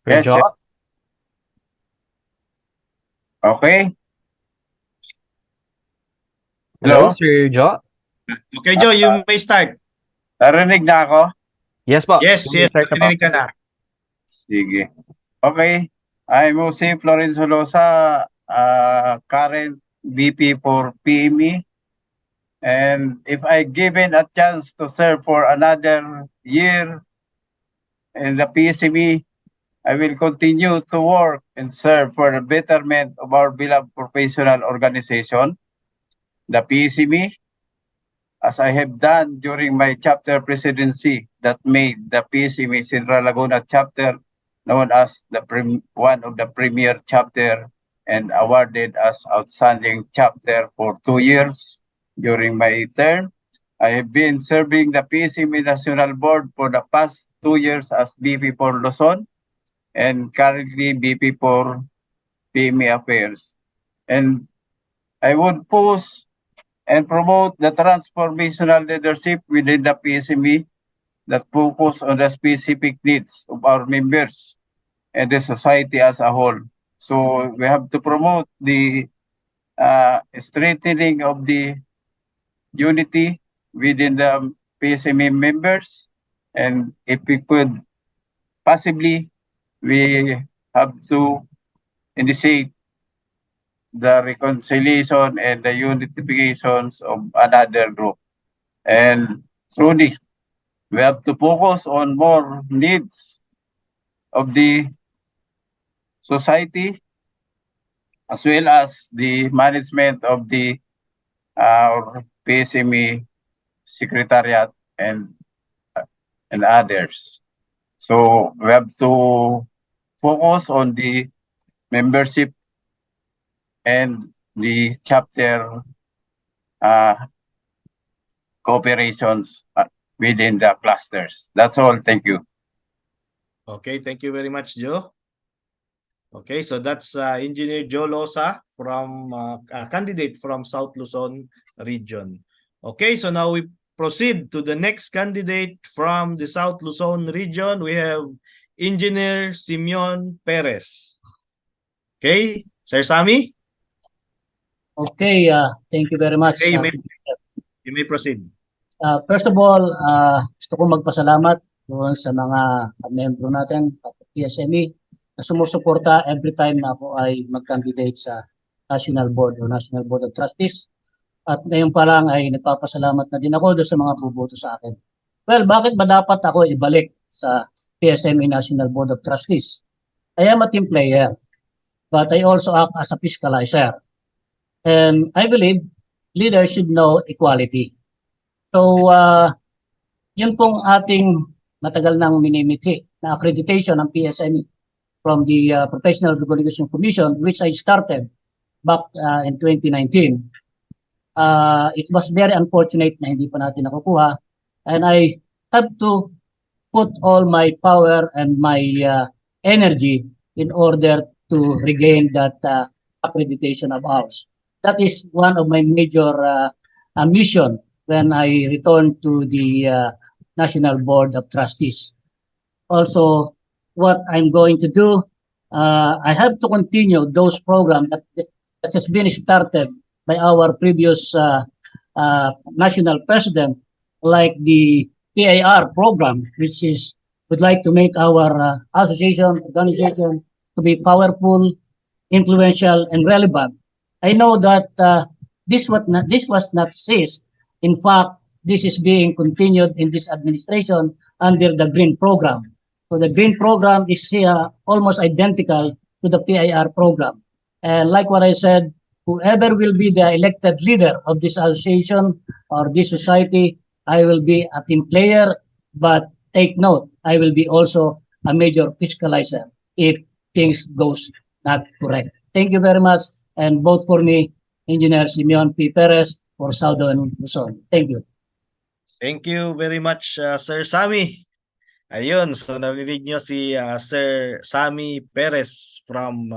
Sir Yes, Jo? yes. Okay. Hello, Hello? Sir Jo? Okay, Jo, you may start. Narinig na ako? Yes po. Yes, You may yes, start na po. narinig ka na. Sige. Okay. I'm Jose Florenzo Losa, current VP for PME. And if I given a chance to serve for another year in the PSME, I will continue to work and serve for the betterment of our beloved professional organization, the PSME, as I have done during my chapter presidency that made the PSME Central Laguna chapter known as one of the premier chapter and awarded as outstanding chapter for 2 years during my term. I have been serving the PSME National Board for the past 2 years as VP for Luzon and currently VP for PME Affairs. And I would push and promote the transformational leadership within the PSME that focus on the specific needs of our members and the society as a whole. So we have to promote the strengthening of the unity within the PSME members. And if we could possibly, we have to initiate the reconciliation and the unifications of another group. And truly, we have to focus on more needs of the society as well as the management of the PSME secretariat and others. So we have to focus on the membership and the chapter cooperations within the clusters. That's all. Thank you. Okay, thank you very much, Jo. Okay, so that's Engineer Joe Losa from a candidate from South Luzon region. Okay, so now we proceed to the next candidate from the South Luzon region. We have Engineer Simeon Perez. Okay, Sir Sammy? Okay, thank you very much. Okay, you may proceed. First of all, gusto ko magpasalamat doon sa mga membro natin, PSME, na sumusuporta every time na ako ay mag-candidate sa National Board o National Board of Trustees. At ngayon pa lang ay nagpapasalamat na din ako doon sa mga buboto sa akin. Well, bakit ba dapat ako ibalik sa PSME National Board of Trustees? I am a team player, but I also act as a fiscalizer. And I believe leaders should know equality. So, yun pong ating matagal nang minimithi na accreditation ng PSME from the Professional Regulation Commission, which I started back in 2019. It was very unfortunate na hindi pa natin nakukuha, and I have to put all my power and my energy in order to regain that accreditation of ours. That is one of my major mission when I returned to the National Board of Trustees. Also, what I'm going to do, I have to continue those programs that has been started by our previous national president, like the PAR program, which is would like to make our organization to be powerful, influential, and relevant. I know that this was not ceased. In fact, this is being continued in this administration under the Green Program. So the Green Program is almost identical to the PIR program. And like what I said, whoever will be the elected leader of this association or this society, I will be a team player, but take note, I will be also a major fiscalizer if things goes not correct. Thank you very much, and vote for me, Engineer Simeon P. Perez for Southern Luzon. Thank you. Thank you very much, Sir Sammy. Ayun, so narinig nyo si Sir Sammy Perez from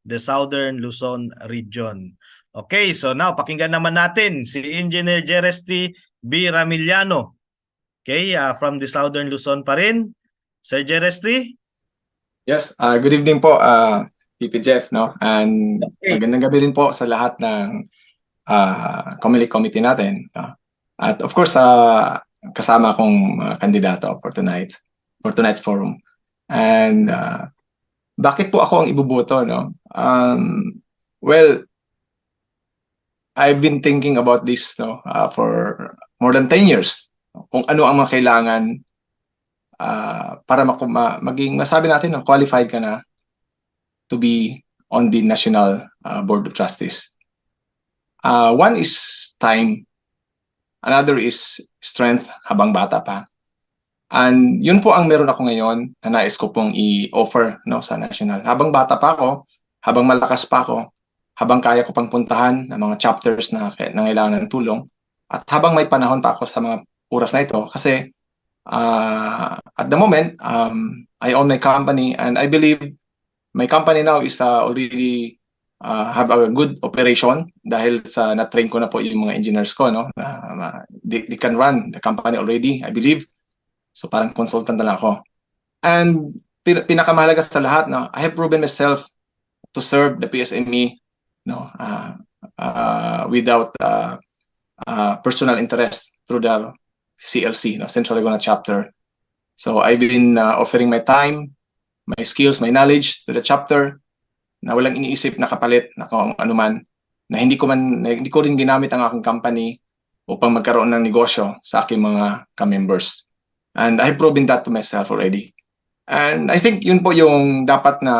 the Southern Luzon region. Okay, so now pakinggan naman natin si Engineer Jeresti B. Ramiliano. Okay, from the Southern Luzon pa rin. Sir Jeresti? Yes, good evening po, VP Jeff, no? And magandang gabi rin po sa lahat ng Comelec Committee natin. No? At of course, kasama akong kandidato for tonight's forum. And bakit po ako ang ibuboto, no? Well, I've been thinking about this, no, for more than 10 years. Kung ano ang mga kailangan para maging masabi natin na qualified ka na to be on the National Board of Trustees. One is time, another is strength habang bata pa. And yun po ang meron ako ngayon na nais ko pong i-offer, no, sa national. Habang bata pa ako, habang malakas pa ako, habang kaya ko pang puntahan ng mga chapters na nangailangan ng tulong, at habang may panahon pa ako sa mga oras na ito, kasi at the moment, I own my company and I believe my company now is already have a good operation dahil sa na-train ko na po yung mga engineers ko, no? They can run the company already, I believe. So parang consultant na lang ako. And pinakamahalaga sa lahat, no, I have proven myself to serve the PSME, no, without personal interest through the CLC, no, Central Laguna Chapter. So I've been offering my time, my skills, my knowledge to the chapter na walang iniisip na kapalit na kung ano man, na hindi ko rin ginamit ang aking company upang magkaroon ng negosyo sa aking mga ka-members. And I've proven that to myself already. And I think yun po yung dapat na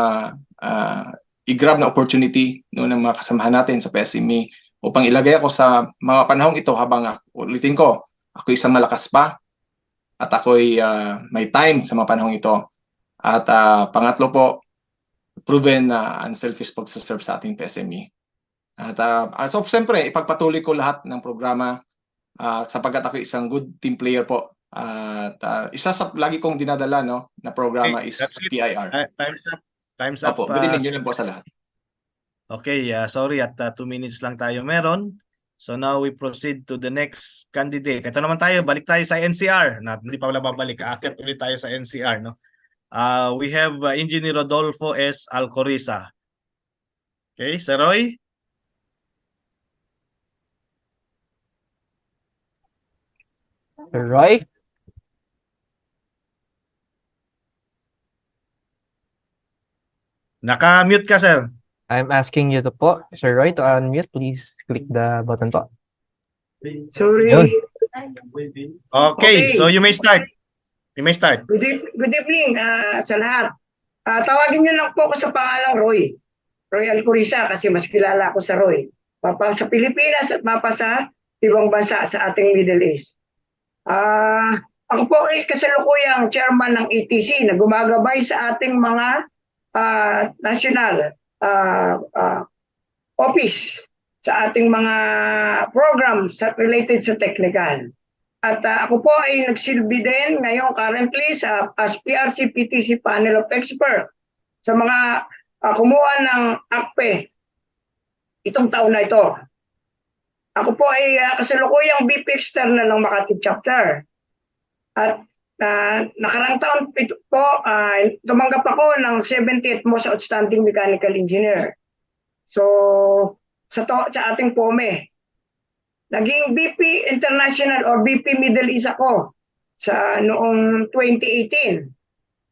i-grab na opportunity, no, ng mga kasamahan natin sa PSME upang ilagay ako sa mga panahong ito habang ulitin ko, ako isang malakas pa at ako'y may time sa mga panahong ito. At pangatlo po, proven na unselfish pagsaserve sa ating PSME. At so siyempre, ipagpatuloy ko lahat ng programa sapagkat ako isang good team player po. At isa sa lagi kong dinadala, no, na programa is PIR. Time's up. Time's up. Opo, good evening, yun lang po sa lahat. Okay, sorry at 2 minutes lang tayo meron. So now we proceed to the next candidate. Ito naman tayo, balik tayo sa NCR. Hindi pa wala babalik, aakyat ulit tayo sa NCR, no? We have Engineer Rodolfo S. Alcoriza. Okay, Sir Roy? Sir Roy? Naka-mute ka, sir. I'm asking you to po, Sir Roy, to unmute. Please click the button po. Sorry. Yun. Okay, so you may start. You may start. Good evening sa lahat. Tawagin niyo lang po ako sa pangalang Roy. Roy Alcoriza kasi mas kilala ako sa Roy. Mapa sa Pilipinas at mapa sa ibang bansa sa ating Middle East. Ako po ay kasalukuyang chairman ng ETC na gumagabay sa ating mga national office sa ating mga programs related sa technical. At ako po ay nagsilbi din ngayon currently as PRC PTC Panel of Expert sa mga kumuha ng ACPE itong taon na ito. Ako po ay kasalukuyang VP External ng Makati Chapter. At nakarang taon po, tumanggap ako ng 70th Most Outstanding Mechanical Engineer. So, sa ating POME. Naging VP International or VP Middle East ako sa noong 2018.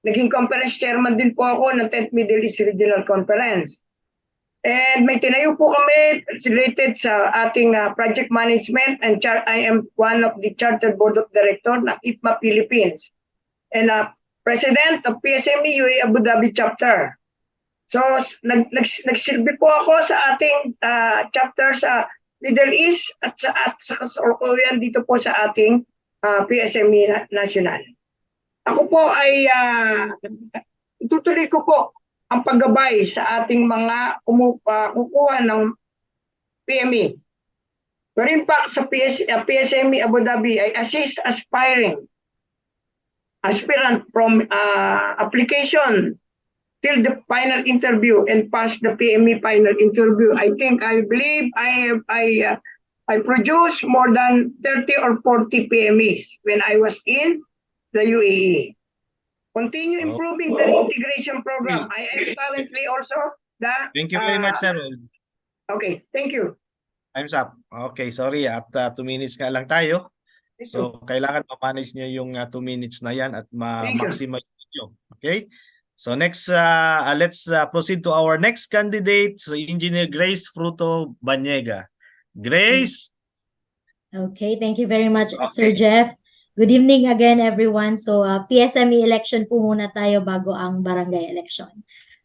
Naging conference chairman din po ako ng 10th Middle East Regional Conference. And may tinayo po kami related sa ating project management and I am one of the Charter Board of Directors ng IPMA Philippines and President of PSME UAE Abu Dhabi Chapter. So nagsilbi po ako sa ating chapter sa Middle East at sa kasalukuyan dito po sa ating PSME National. Ako po ay itutuloy ko po ang paggabay sa ating mga kukuha ng PME. Pero in fact, sa PSME Abu Dhabi ay assist aspirant from application till the final interview and pass the PME final interview. I believe I produced more than 30 or 40 PMEs when I was in the UAE. Continue improving the integration program. I am currently also the... Thank you very much, sir. Okay, thank you. Time's up. Okay, sorry. At 2 minutes nga lang tayo. So, kailangan ma-manage nyo yung 2 minutes na yan at ma-maximize nyo. Okay? So, next, let's proceed to our next candidate, so Engineer Grace Fruto Banyega. Grace? Okay, thank you very much, Sir Jeff. Good evening again, everyone. So, PSME election po muna tayo bago ang barangay election.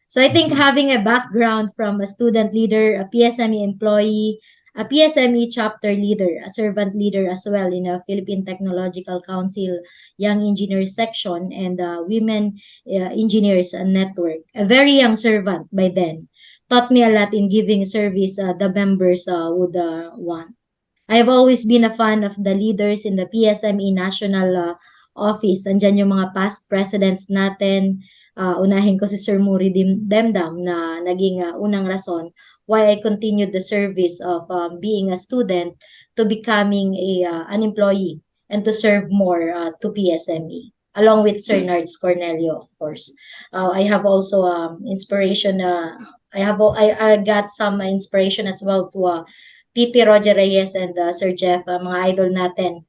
So, I think having a background from a student leader, a PSME employee, a PSME chapter leader, a servant leader as well in a Philippine Technological Council Young Engineers section and Women Engineers Network. A very young servant by then. Taught me a lot in giving service the members would want. I have always been a fan of the leaders in the PSME National Office. Andyan yung mga past presidents natin. Unahin ko si Sir Muri Demdam na naging unang rason why I continued the service of being a student to becoming an employee and to serve more to PSME. Along with Sir Nards Cornelio, of course. I have also inspiration. I got some inspiration as well to PP Roger Reyes and Sir Jeff, mga idol natin.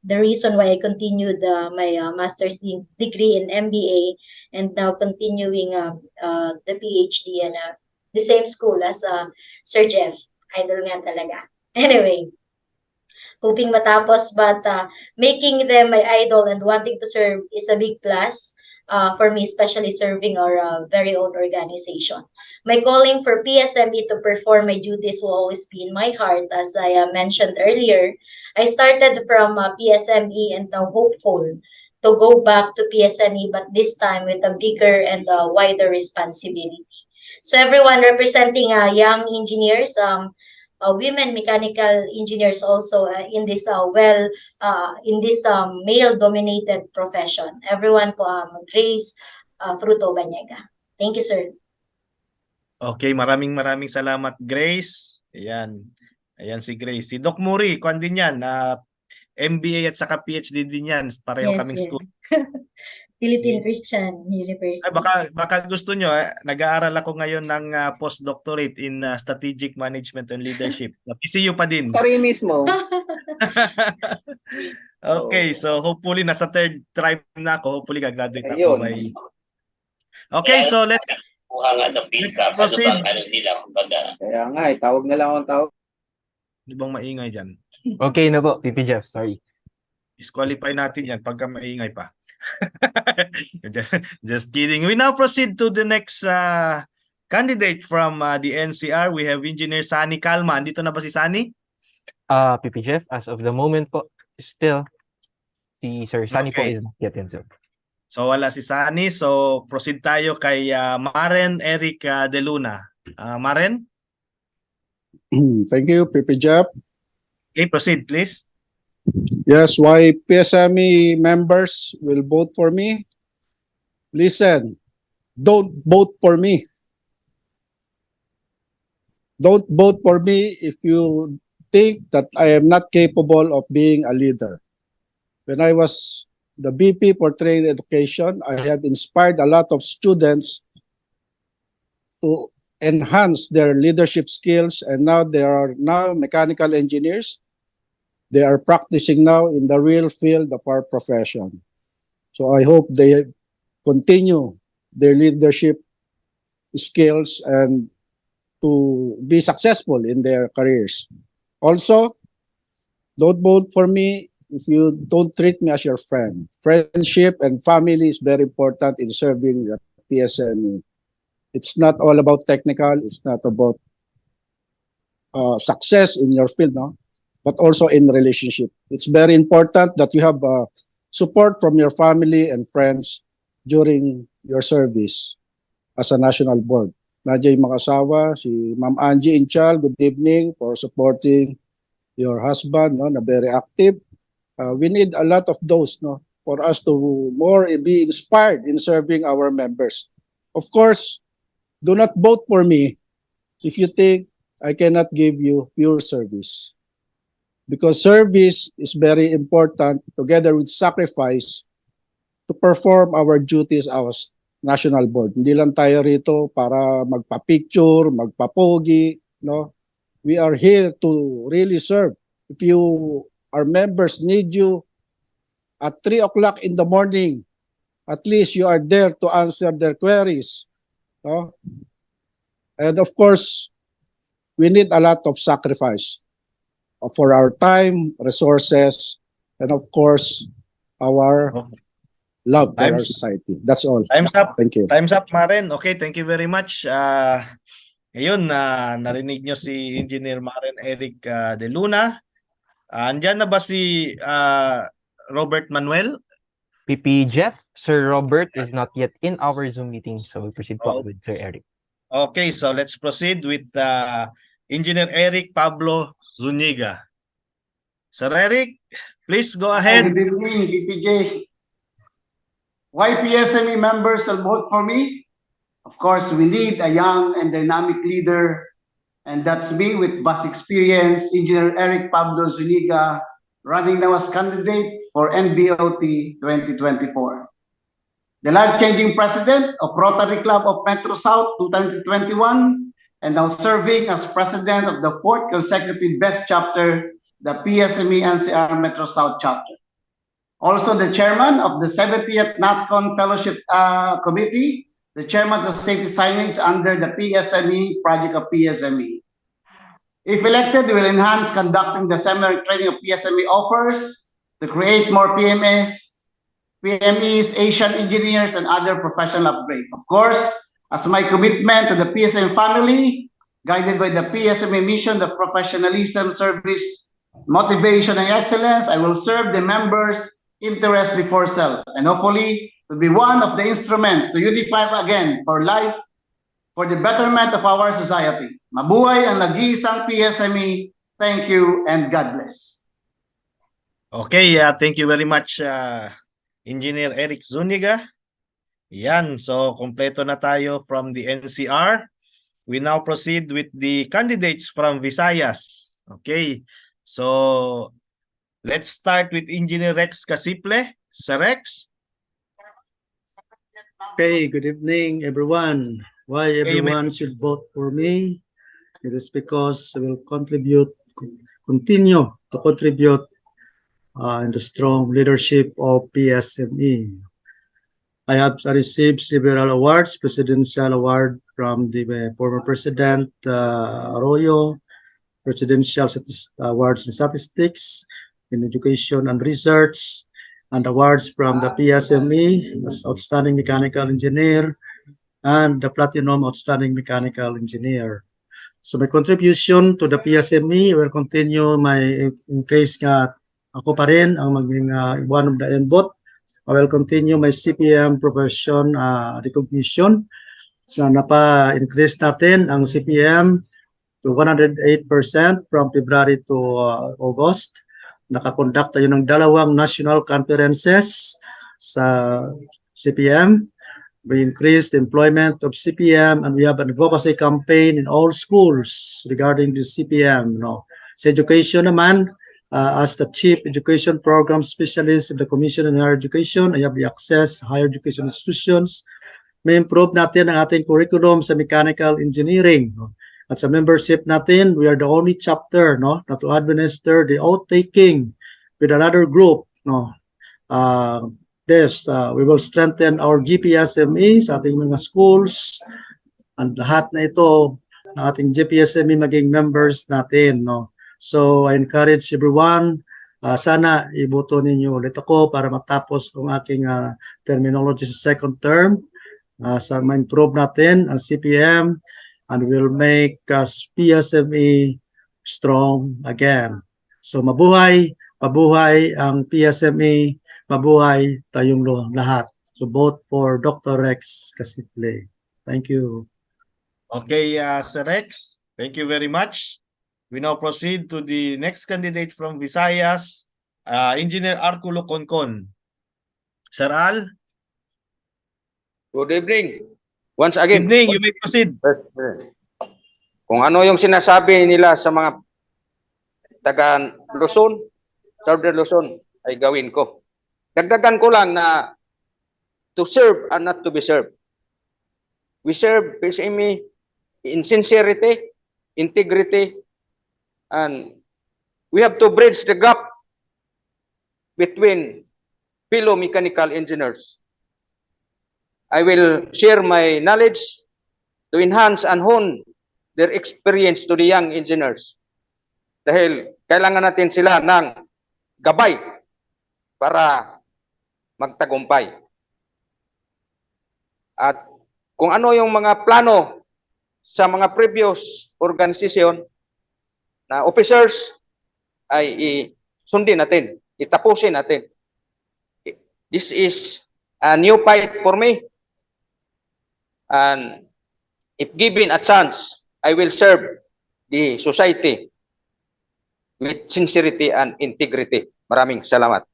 The reason why I continued my master's degree in MBA and now continuing the PhD in the same school as Sir Jeff. Idol nga talaga. Anyway, hoping matapos, but making them my idol and wanting to serve is a big plus for me, especially serving our very own organization. My calling for PSME to perform my duties will always be in my heart. As I mentioned earlier, I started from PSME and now hopeful to go back to PSME, but this time with a bigger and wider responsibility. So everyone representing young engineers, women mechanical engineers also in this male-dominated profession. Everyone po, Grace Fruto Banyega. Thank you, sir. Okay, maraming salamat, Grace. Ayan. Ayan si Grace. Si Doc Muri, kwan din yan. MBA at saka PhD din yan. Pareho kaming school. Philippine Christian University. Ay, baka gusto nyo, nag-aaral ako ngayon ng postdoctorate in Strategic Management and Leadership. PCU pa din. Sorry mismo. Okay, so hopefully nasa third try na ako. Hopefully gagraduate ako by... Okay, so let's proceed. Kaya nga, tawag na lang akong tawag. Di bang maingay dyan? Okay na po, PP Jeff, sorry. Disqualify natin yan pagka maingay pa. Just kidding. We now proceed to the next candidate from the NCR. We have Engineer Sunny Calma. Andito na ba si Sunny? PP Jeff, as of the moment po, still, si Sir Sunny po is not yet in Zoom. So wala si Sunny. So proceed tayo kay Maren Eric De Luna. Maren? Thank you, PP Jeff. Okay, proceed please. Yes, why PSME members will vote for me? Listen, don't vote for me. Don't vote for me if you think that I am not capable of being a leader. When I was the VP for Trade Education, I have inspired a lot of students to enhance their leadership skills, and now they are mechanical engineers. They are practicing now in the real field of our profession. So I hope they continue their leadership skills and to be successful in their careers. Also, don't vote for me if you don't treat me as your friend. Friendship and family is very important in serving the PSME. It's not all about technical. It's not about success in your field, no? But also in relationship. It's very important that you have support from your family and friends during your service as a national board. Nandiyan yung mga asawa, si Ma'am Angie Inchal, good evening for supporting your husband, no, na very active. We need a lot of those, no, for us to more be inspired in serving our members. Of course, do not vote for me if you think I cannot give you pure service. Because service is very important together with sacrifice to perform our duties as national board. Hindi lang tayo rito para magpa-picture, magpa-pogi, no? We are here to really serve. If our members need you at 3 o'clock in the morning, at least you are there to answer their queries, no? And of course, we need a lot of sacrifice for our time, resources, and of course, our love for our society. That's all. Time's up. Thank you. Time's up, Maren. Okay, thank you very much. Ngayon, narinig nyo si Engineer Maren Eric De Luna. Andyan na ba si Robert Manuel? PP Jeff, Sir Robert is not yet in our Zoom meeting, so we'll proceed po with Sir Eric. Okay, so let's proceed with Engineer Eric Pablo Zuniga. Sir Eric, please go ahead. Good evening, PPJ. Why PSME members will vote for me? Of course, we need a young and dynamic leader, and that's me with vast experience, Engineer Eric Pablo Zuniga, running now as candidate for NBOT 2024. The life-changing president of Rotary Club of Metro South 2021, and now serving as president of the 4th consecutive best chapter, the PSME NCR Metro South chapter. Also the chairman of the 70th NatCon Fellowship Committee, the chairman of safety signage under the PSME project of PSME. If elected, we will enhance conducting the seminar training of PSME offers to create more PMEs, Asian engineers, and other professional upgrade. Of course, as my commitment to the PSME family, guided by the PSME mission, the professionalism, service, motivation, and excellence, I will serve the members' interest before self, and hopefully will be one of the instruments to unify again for life, for the betterment of our society. Mabuhay ang nag-iisang PSME. Thank you and God bless. Okay, thank you very much, Engineer Eric Zuniga. Yan, so kompleto na tayo from the NCR. We now proceed with the candidates from Visayas. Okay, so let's start with Engineer Rex Casiple. Sir Rex. Okay, good evening, everyone. Why everyone should vote for me? It is because I will continue to contribute in the strong leadership of PSME. I have received several awards, Presidential Award from the former President Arroyo, Presidential Awards in Statistics, in Education and Research, and awards from the PSME as Outstanding Mechanical Engineer and the Platinum Outstanding Mechanical Engineer. So my contribution to the PSME will continue in case nga ako pa rin ang maging one of the enbot. I will continue my CPM profession recognition. So napa-increase natin ang CPM to 108% from February to August. Nakakonduct tayo ng 2 national conferences sa CPM. We increased the employment of CPM, and we have an advocacy campaign in all schools regarding the CPM. Sa education naman, as the Chief Education Program Specialist of the Commission on Higher Education, I have the access to higher education institutions. May improve natin ang ating curriculum sa mechanical engineering. At sa membership natin, we are the only chapter na to administer the oath-taking with another group. We will strengthen our GPSME sa ating mga schools. And lahat na ito na ating GPSME maging members natin. So I encourage everyone, sana iboto ninyo ulit ako para matapos ang aking terminology sa second term. Sa ma-improve natin ang CPM, and will make us PSME strong again. So mabuhay ang PSME, mabuhay tayong lahat. So vote for Dr. Rex Casiple. Thank you. Okay, Sir Rex, thank you very much. We now proceed to the next candidate from Visayas, Engineer Arculo Concon. Sir Al? Good evening. Once again, Evening, you may proceed. kung ano yung sinasabi nila sa mga taga Luzon, Southern Luzon, ay gawin ko. Dagdagan ko lang na to serve and not to be served. We serve PSME in sincerity, integrity, and we have to bridge the gap between fellow mechanical engineers. I will share my knowledge to enhance and hone their experience to the young engineers. Dahil kailangan natin sila ng gabay para magtagumpay. At kung ano yung mga plano sa mga previous organization na officers ay sundin natin, itapusin natin. This is a new fight for me. And if given a chance, I will serve the society with sincerity and integrity. Maraming salamat.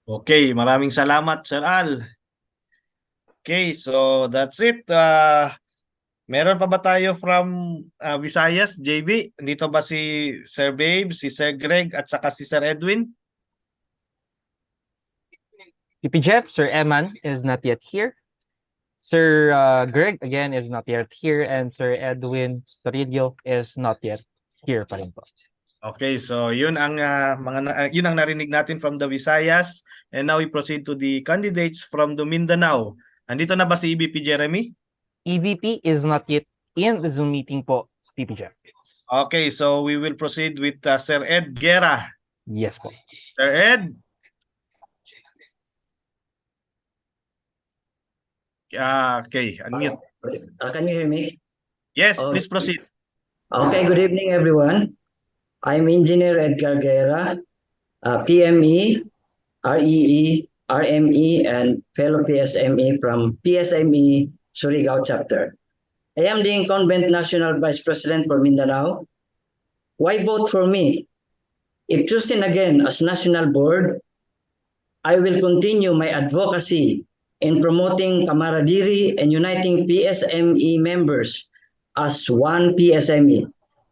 Okay, maraming salamat, Sir Al. Okay, so that's it. Meron pa ba tayo from Visayas, JB? Dito ba si Sir Babe, si Sir Greg, at saka si Sir Edwin? VP Jeff, Sir Eman is not yet here. Sir Greg, again, is not yet here. And Sir Edwin Torillo is not yet here pa rin po. Okay, so yun ang yun ang narinig natin from the Visayas, and now we proceed to the candidates from the Mindanao. Andito na ba si EVP Jeremy? EVP is not yet in the Zoom meeting po, VP Jeff. Okay, so we will proceed with Sir Ed Guerra. Yes po. Sir Ed? Okay, unmute. Can you hear me? Yes, please proceed. Okay, good evening, everyone. I'm Engineer Edgar Guerra, PME, REE, RME, and fellow PSME from PSME Surigao chapter. I am the incumbent National Vice President for Mindanao. Why vote for me? If chosen again as National Board, I will continue my advocacy in promoting camaraderie and uniting PSME members as one PSME,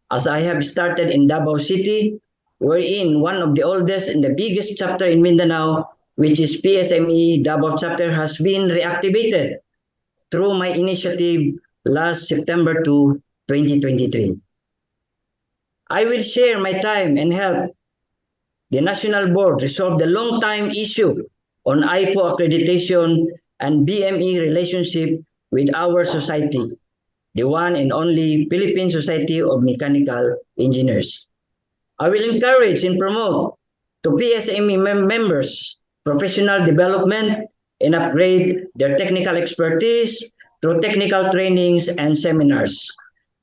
as I have started in Davao City, wherein one of the oldest and the biggest chapter in Mindanao, which is PSME Davao chapter, has been reactivated through my initiative last September 2, 2023. I will share my time and help the National Board resolve the long-time issue on IPO accreditation and BME relationship with our society, the one and only Philippine Society of Mechanical Engineers. I will encourage and promote to PSME members professional development and upgrade their technical expertise through technical trainings and seminars.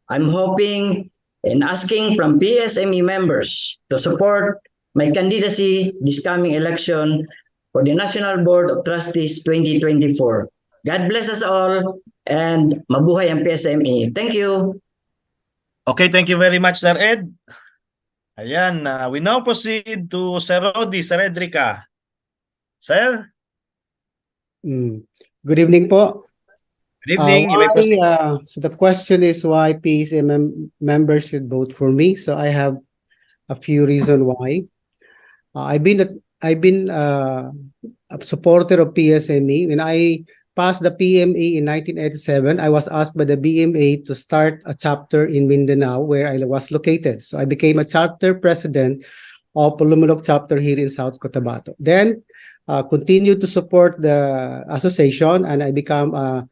I'm hoping and asking from PSME members to support my candidacy this coming election for the National Board of Trustees 2024. God bless us all and mabuhay ang PSME. Thank you. Okay, thank you very much, Sir Ed. Ayan, we now proceed to Sir Rodi, Sir Edrica. Sir? Good evening po. Good evening. You may proceed. So the question is why PSME members should vote for me. So I have a few reasons why. I've been a supporter of PSME. When I passed the PME in 1987, I was asked by the BMA to start a chapter in Mindanao where I was located. So I became a chapter president of Pulumulok chapter here in South Cotabato. Then continued to support the association, and I became a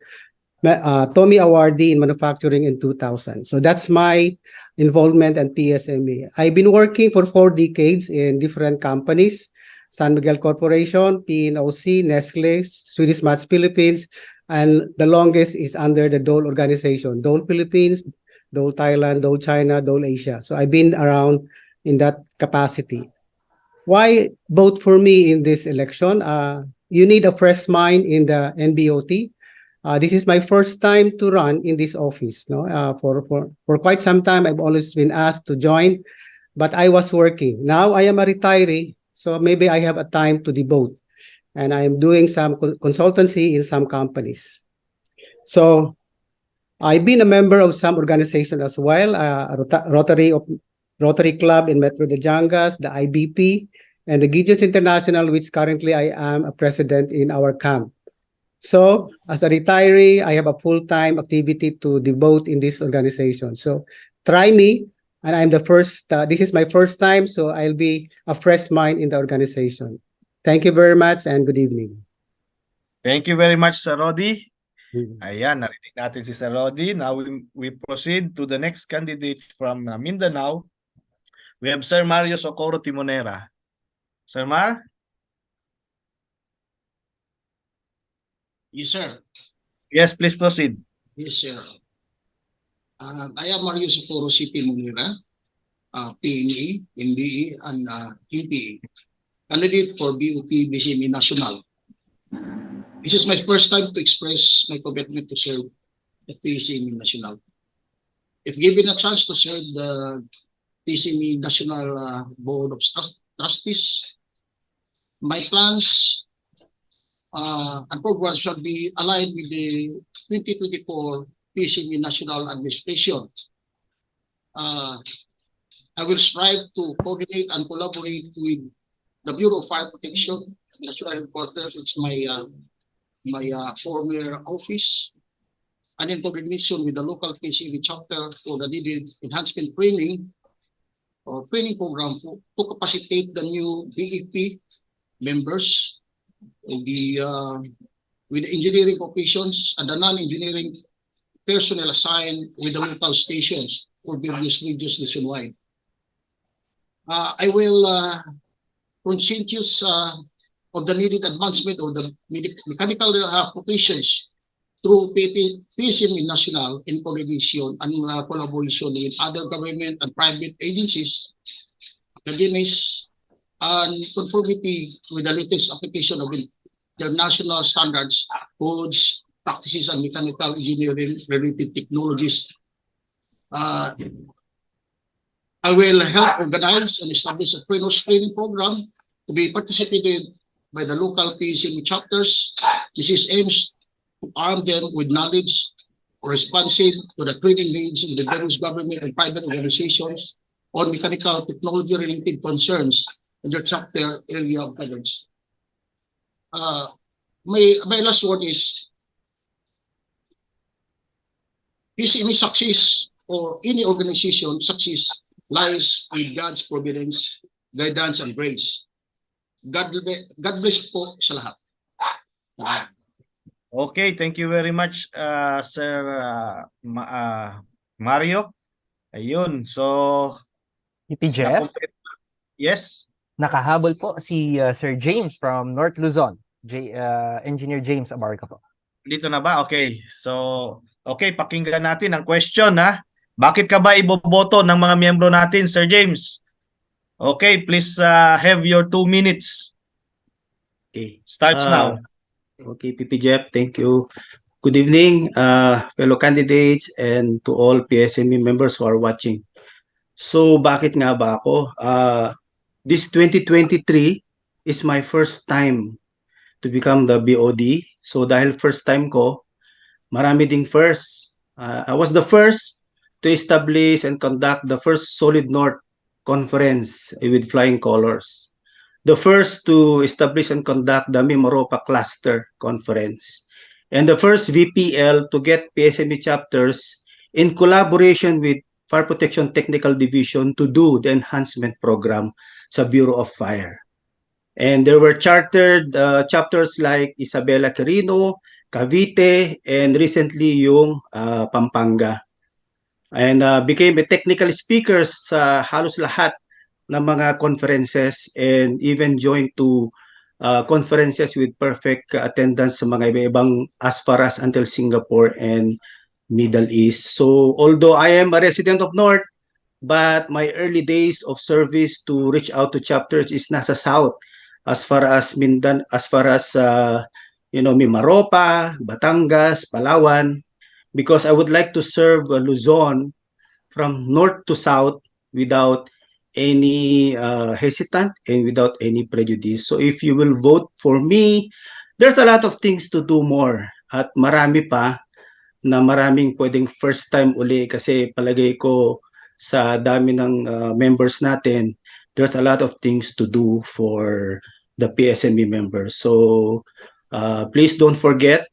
Tommy awardee in manufacturing in 2000. So that's my involvement in PSME. I've been working for 4 decades in different companies: San Miguel Corporation, PNOC, Nestle, Swedish Match Philippines, and the longest is under the Dole organization: Dole Philippines, Dole Thailand, Dole China, Dole Asia. So I've been around in that capacity. Why vote for me in this election? You need a fresh mind in the NBOT. This is my first time to run in this office. No, for quite some time, I've always been asked to join, but I was working. Now I am a retiree, so maybe I have a time to devote, and I am doing some consultancy in some companies. So I've been a member of some organization as well, Rotary Club in Metro de Jangas, the IBP, and the Gideons International, which currently I am a president in our camp. So as a retiree, I have a full-time activity to devote in this organization. So try me, and I'm the first, this is my first time, so I'll be a fresh mind in the organization. Thank you very much and good evening. Thank you very much, Sir Rodi. Ayan, narinig natin si Sir Rodi. Now we proceed to the next candidate from Mindanao. We have Sir Mario Socorro Timonera. Sir Mar? Yes, sir. Yes, please proceed. Yes, sir. I am Mario Socorro City Munira, PNE, NBE, and MPE, candidate for BOT BCME National. This is my first time to express my commitment to serve the PCME National. If given a chance to serve the PCME National Board of Trustees, my plans and programs shall be aligned with the 2024 PCME National Administration. I will strive to coordinate and collaborate with the Bureau of Fire Protection, National Headquarters, which is my former office, and in coordination with the local PCME chapter for the needed enhancement training or training program to capacitate the new BEP members with the engineering professions and the non-engineering personnel assigned with the local stations for various regions nationwide. I will conscientious of the needed advancement of the mechanical professions through PCME National in coordination and collaboration with other government and private agencies, academics, and conformity with the latest application of international standards, codes, practices, and mechanical engineering related technologies. I will help organize and establish a trainers training program to be participated by the local PCME chapters. This is aims to arm them with knowledge responsive to the training needs of the various government and private organizations on mechanical technology related concerns in their chapter area of coverage. My last word is PCME success or any organization success lies with God's providence, guidance, and grace. God bless po sa lahat. Okay, thank you very much, Sir Mario. Ayun, so... Jeff? Yes? Nakahabol po si Sir James from North Luzon. Engineer James Abarca po. Dito na ba? Okay. So, okay, pakinggan natin ang question, ha? Bakit ka ba iboboto ng mga miyembro natin, Sir James? Okay, please have your 2 minutes. Okay. Starts now. Okay, PP Jeff, thank you. Good evening, fellow candidates and to all PSME members who are watching. So, bakit nga ba ako? This 2023 is my first time to become the BOD. So, dahil first time ko, marami ding first. I was the first to establish and conduct the first Solid North conference with flying colors. The first to establish and conduct the Mimaropa Cluster Conference. And the first VPL to get PSME chapters in collaboration with Fire Protection Technical Division to do the enhancement program sa Bureau of Fire. And there were chartered chapters like Isabela Quirino, Cavite, and recently yung Pampanga. And became a technical speaker sa halos lahat ng mga conferences and even joined to conferences with perfect attendance sa mga iba-ibang as far as until Singapore and Middle East. So although I am a resident of North, but my early days of service to reach out to chapters is nasa South as far as Mimaropa, Batangas, Palawan, because I would like to serve Luzon from north to south without any hesitant and without any prejudice. So if you will vote for me, there's a lot of things to do more at marami pa na maraming pwedeng first time uli kasi palagay ko sa dami ng members natin, there's a lot of things to do for the PSME members. So please don't forget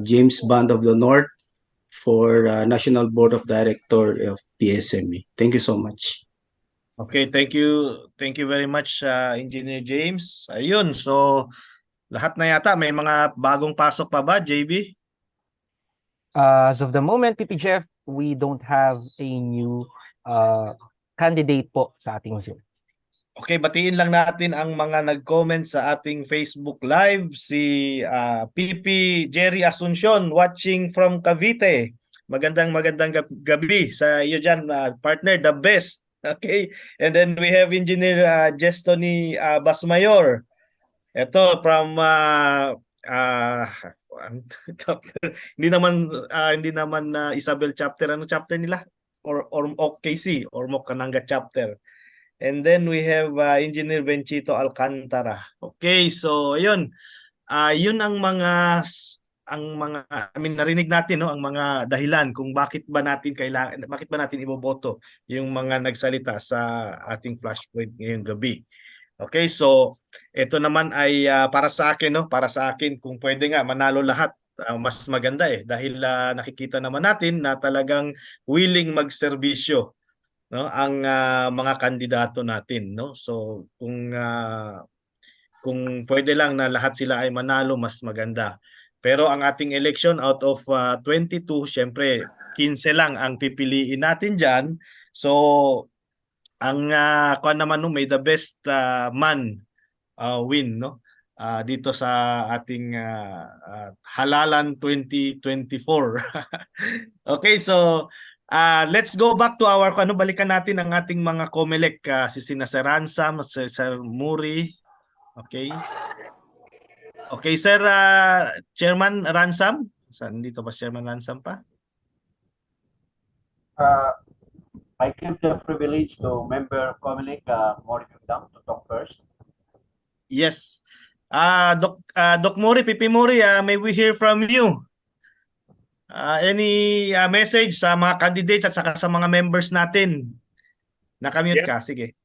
James Band of the North for National Board of Director of PSME. Thank you so much. Okay, thank you. Thank you very much, Engineer James. Ayun, so lahat na yata. May mga bagong pasok pa ba, JB? As of the moment, PPJF, we don't have a new candidate po sa ating Zoom. Okay, batiin lang natin ang mga nag-comment sa ating Facebook Live. Si PP Jerry Asuncion watching from Cavite. Magandang gabi sa iyo dyan, partner, the best. Okay, and then we have Engineer Jestony Basmayor. Ito from hindi naman Isabel chapter. Ano chapter nila? Or OKC or Mokananga chapter. And then we have Engineer Benchito Alcantara. Okay, so ayun. Yun ang mga narinig natin, no, ang mga dahilan kung bakit ba natin iboboto yung mga nagsalita sa ating flashpoint ngayong gabi. Okay, so ito naman ay para sa akin, no, para sa akin kung pwede nga manalo lahat. Mas maganda dahil nakikita naman natin na talagang willing magserbisyo, no, ang mga kandidato natin, no. So kung pwede lang na lahat sila ay manalo, mas maganda. Pero ang ating election out of 22, syempre 15 lang ang pipiliin natin diyan. So ang naman may the best man win, no. Dito sa ating Halalan 2024. Okay, so let's go back to our balikan natin ang ating mga COMELEC, si Sir Ransam, Sir Muri. Okay. Okay, Sir Chairman Ransam. Saan dito ba Chairman Ransam pa? I give the privilege to member COMELEC, Mori Kagdam, to talk first. Yes. Doc Mori, PP Mori, may we hear from you? Any message sa mga candidates at saka sa mga members natin? Nakamute ka, sige.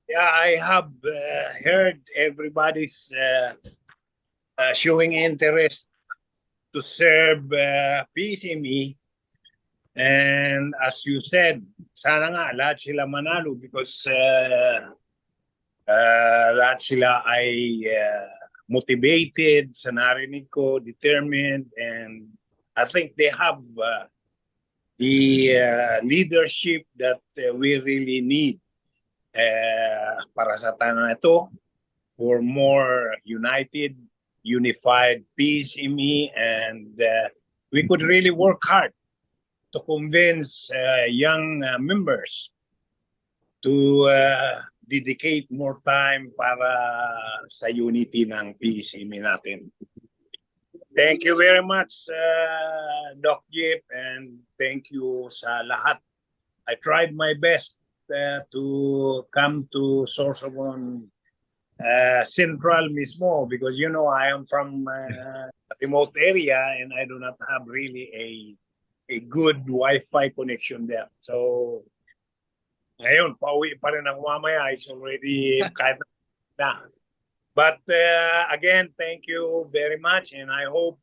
Yeah, I have heard everybody's showing interest to serve PSME. And as you said, sana nga lahat sila manalo because lahat sila ay motivated, sa narinig ko, determined, and I think they have the leadership that we really need para sa tanong na ito for more unified PSME, and we could really work hard to convince young members to dedicate more time para sa unity ng PSME natin. Thank you very much, Doc Jeep, and thank you sa lahat. I tried my best to come to Sorsogon Central mismo because, you know, I am from a remote area and I do not have really a good Wi-Fi connection there. So, ngayon, pauwi pa rin ako mamaya. It's already kahit na. But again, thank you very much, and I hope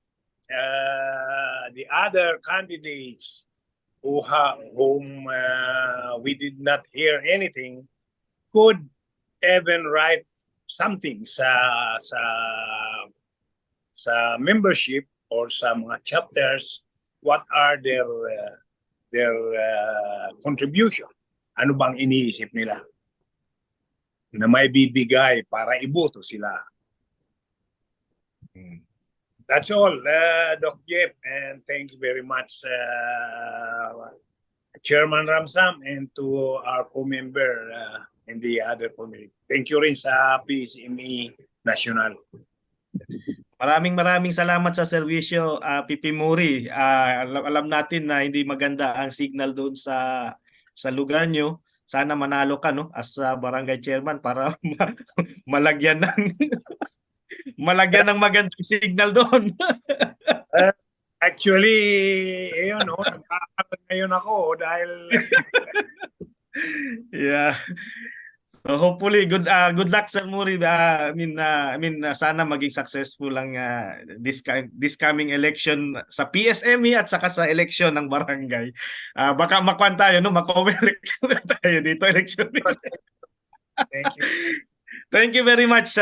the other candidates whom we did not hear anything could even write something sa membership or sa mga chapters. What are their contribution? Ano bang iniisip nila na may bibigay para iboto sila? That's all, Doc Jeff, and thanks very much, Chairman Ramsam, and to our co-member and the other committee. Thank you rin sa PSME National. Maraming salamat sa serbisyo, PP Muri. Alam natin na hindi maganda ang signal doon sa lugar nyo. Sana manalo ka, no, as barangay chairman para malagyan ng magandang signal doon. Actually, ayun, no, nag-aaral ngayon ako dahil Yeah. So hopefully good luck Sir Muri. Sana maging successful lang this coming election sa PSME at saka sa election ng barangay. Baka makuan tayo no, mag-elect tayo dito election. thank you. Thank you very much.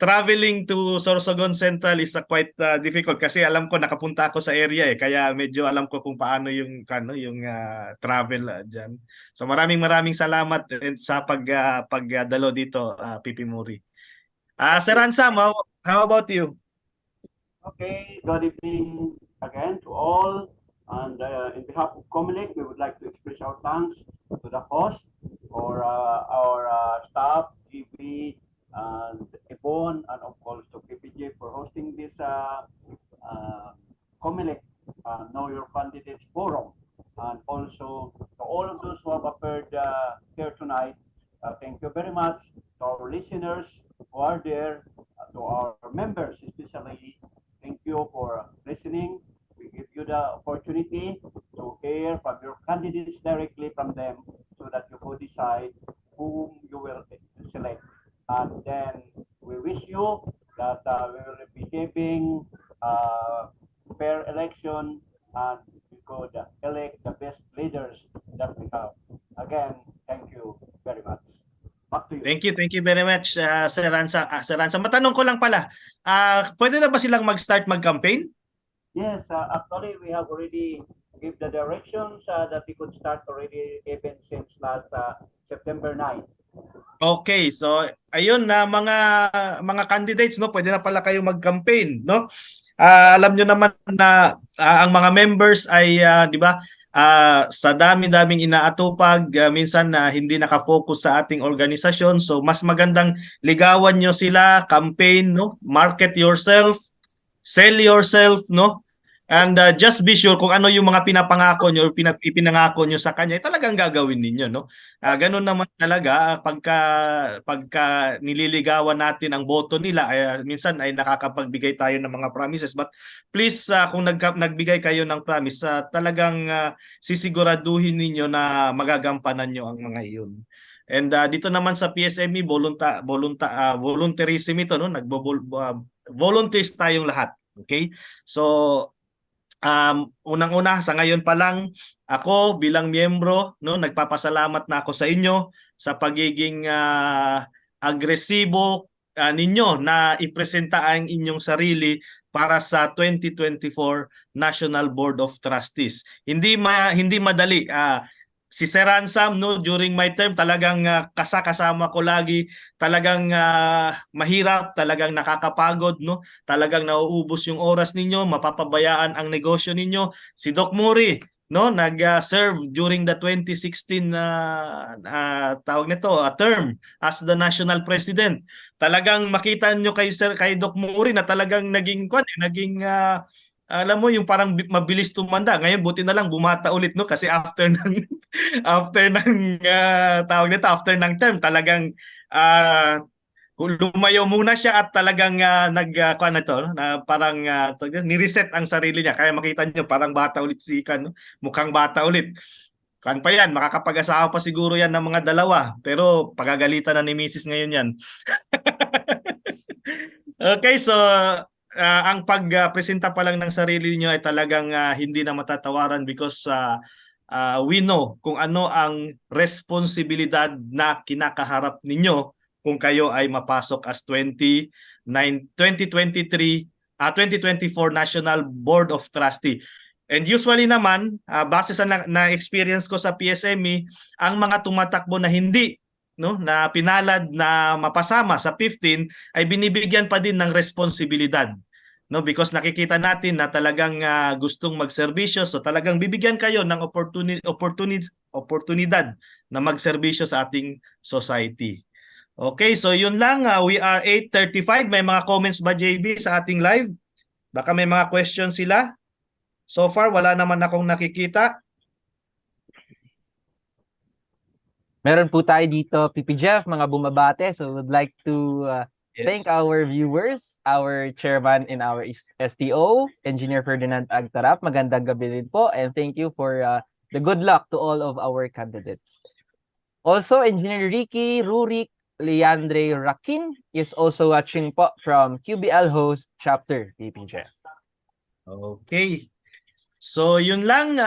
Traveling to Sorsogon Central is quite difficult kasi alam ko nakapunta ako sa area kaya medyo alam ko kung paano yung travel diyan. So maraming salamat sa pagdalo dito Pipi Muri. Sir Ansam, how about you? Okay, good evening again to all. And in behalf of Comelec, we would like to express our thanks to the host or our staff, GB, and Yvonne, and of course to PPJ for hosting this Comelec Know Your Candidates Forum. And also to all of those who have appeared here tonight, thank you very much to our listeners who are there, to our members especially. Thank you for listening. We give you the opportunity to hear from your candidates directly from them so that you could decide whom you will select. And then we wish you that we will be having fair election and we could elect the best leaders that we have. Again, thank you very much. Back to you. Thank you very much Sir Ransa. Sir Ransa, matanong ko lang pala. Pwede na ba silang mag-start mag-campaign? Yes, actually we have already give the directions that we could start already even since last September 9. Okay, so ayun na mga candidates no, pwede na pala kayo mag-campaign, no? Alam nyo naman na ang mga members ay 'di ba? Sa dami-daming inaatupag, minsan hindi naka-focus sa ating organisasyon. So mas magandang ligawan nyo sila, campaign, no? Market yourself, sell yourself, no? And just be sure kung ano yung mga pinapangako nyo or ipinangako nyo sa kanya, talagang gagawin ninyo, no? Ganun naman talaga pagka nililigawan natin ang boto nila, minsan ay nakakapagbigay tayo ng mga promises. But please, kung nagbigay kayo ng promise, talagang sisiguraduhin ninyo na magagampanan nyo ang mga iyon. And dito naman sa PSME, volunteerism ito, no? Volunteers tayong lahat. Okay? So unang-una sa ngayon pa lang ako bilang miyembro no nagpapasalamat na ako sa inyo sa pagiging agresibo ninyo na ipresenta ang inyong sarili para sa 2024 National Board of Trustees. Hindi madali. Si Sir Ansam no during my term talagang kasama ko lagi, talagang mahirap, talagang nakakapagod no, talagang nauubos yung oras ninyo, mapapabayaan ang negosyo ninyo. Si Doc Muri no nag-serve during the 2016 tawag nito term as the national president. Talagang makita nyo kay Doc Muri na talagang naging alam mo yung parang mabilis tumanda. Ngayon buti na lang bumata ulit no kasi after ng tawag nito after ng term talagang lumayo muna siya at talagang parang ni-reset ang sarili niya. Kaya makita niyo parang bata ulit si Ikan, no? Mukhang bata ulit. Kan pa yan, makakapag-asawa pa siguro yan ng mga dalawa. Pero pagagalitan na ni Mrs. ngayon yan. Okay, so ang pagpresenta pa lang ng sarili niyo ay talagang hindi na matatawaran because we know kung ano ang responsibilidad na kinakaharap ninyo kung kayo ay mapasok as 2024 National Board of Trustees. And usually naman, base sa na-experience ko sa PSME, ang mga tumatakbo na hindi no na pinalad na mapasama sa 15 ay binibigyan pa din ng responsibilidad no because nakikita natin na talagang gustong magserbisyo, so talagang bibigyan kayo ng oportunidad na magserbisyo sa ating society. Okay, so yun lang, we are 8:35. May mga comments ba JB sa ating live? Baka may mga questions sila. So far wala naman akong nakikita. Meron po tayo dito, Pipi Jeff, mga bumabate. So would like to thank our viewers, our chairman in our STO, Engineer Ferdinand Agtarap. Magandang gabi din po, and thank you for the good luck to all of our candidates. Also, Engineer Ricky Rurik Leandre Rakin is also watching po from QBL Host Chapter PPJ. Okay. So, yun lang.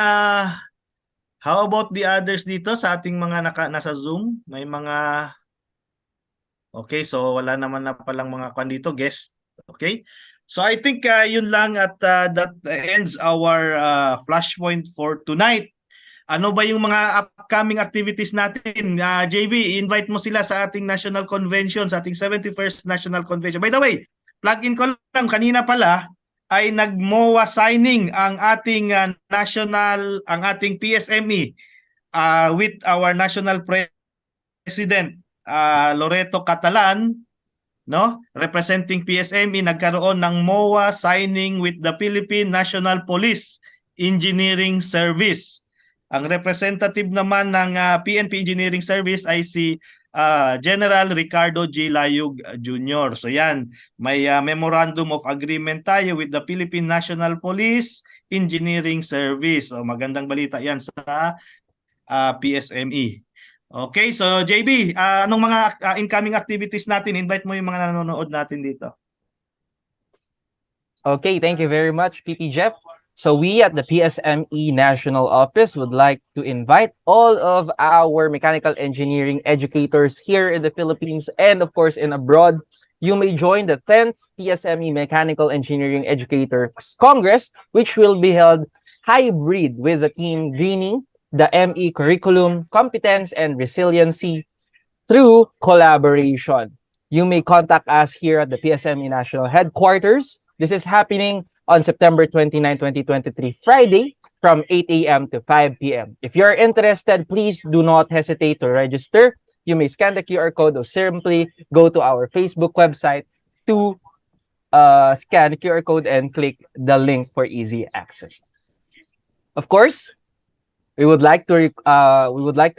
How about the others dito sa ating mga nasa Zoom? May mga... Okay, so wala naman na palang mga dito, guest. Okay? So, I think yun lang at that ends our flashpoint for tonight. Ano ba yung mga upcoming activities natin? JB, invite mo sila sa ating National Convention, sa ating 71st National Convention. By the way, plug-in ko lang, kanina pala ay nag-MOA signing ang ating ang ating PSME with our National President Loreto Catalan, no? Representing PSME, nagkaroon ng MOA signing with the Philippine National Police Engineering Service. Ang representative naman ng PNP Engineering Service ay si General Ricardo G. Layug Jr. So yan, may memorandum of agreement tayo with the Philippine National Police Engineering Service. So magandang balita yan sa PSME. Okay, so JB, anong mga incoming activities natin? Invite mo yung mga nanonood natin dito. Okay, thank you very much, PP Jeff. So we at the PSME National Office would like to invite all of our mechanical engineering educators here in the Philippines and of course in abroad. You may join the 10th PSME Mechanical Engineering Educators Congress, which will be held hybrid with the team Greening the ME curriculum, competence, and resiliency through collaboration. You may contact us here at the PSME National Headquarters. This is happening on September 29, 2023, Friday, from 8 a.m. to 5 p.m. If you're interested, please do not hesitate to register. You may scan the QR code or simply go to our Facebook website to scan the QR code and click the link for easy access. Of course, we would like to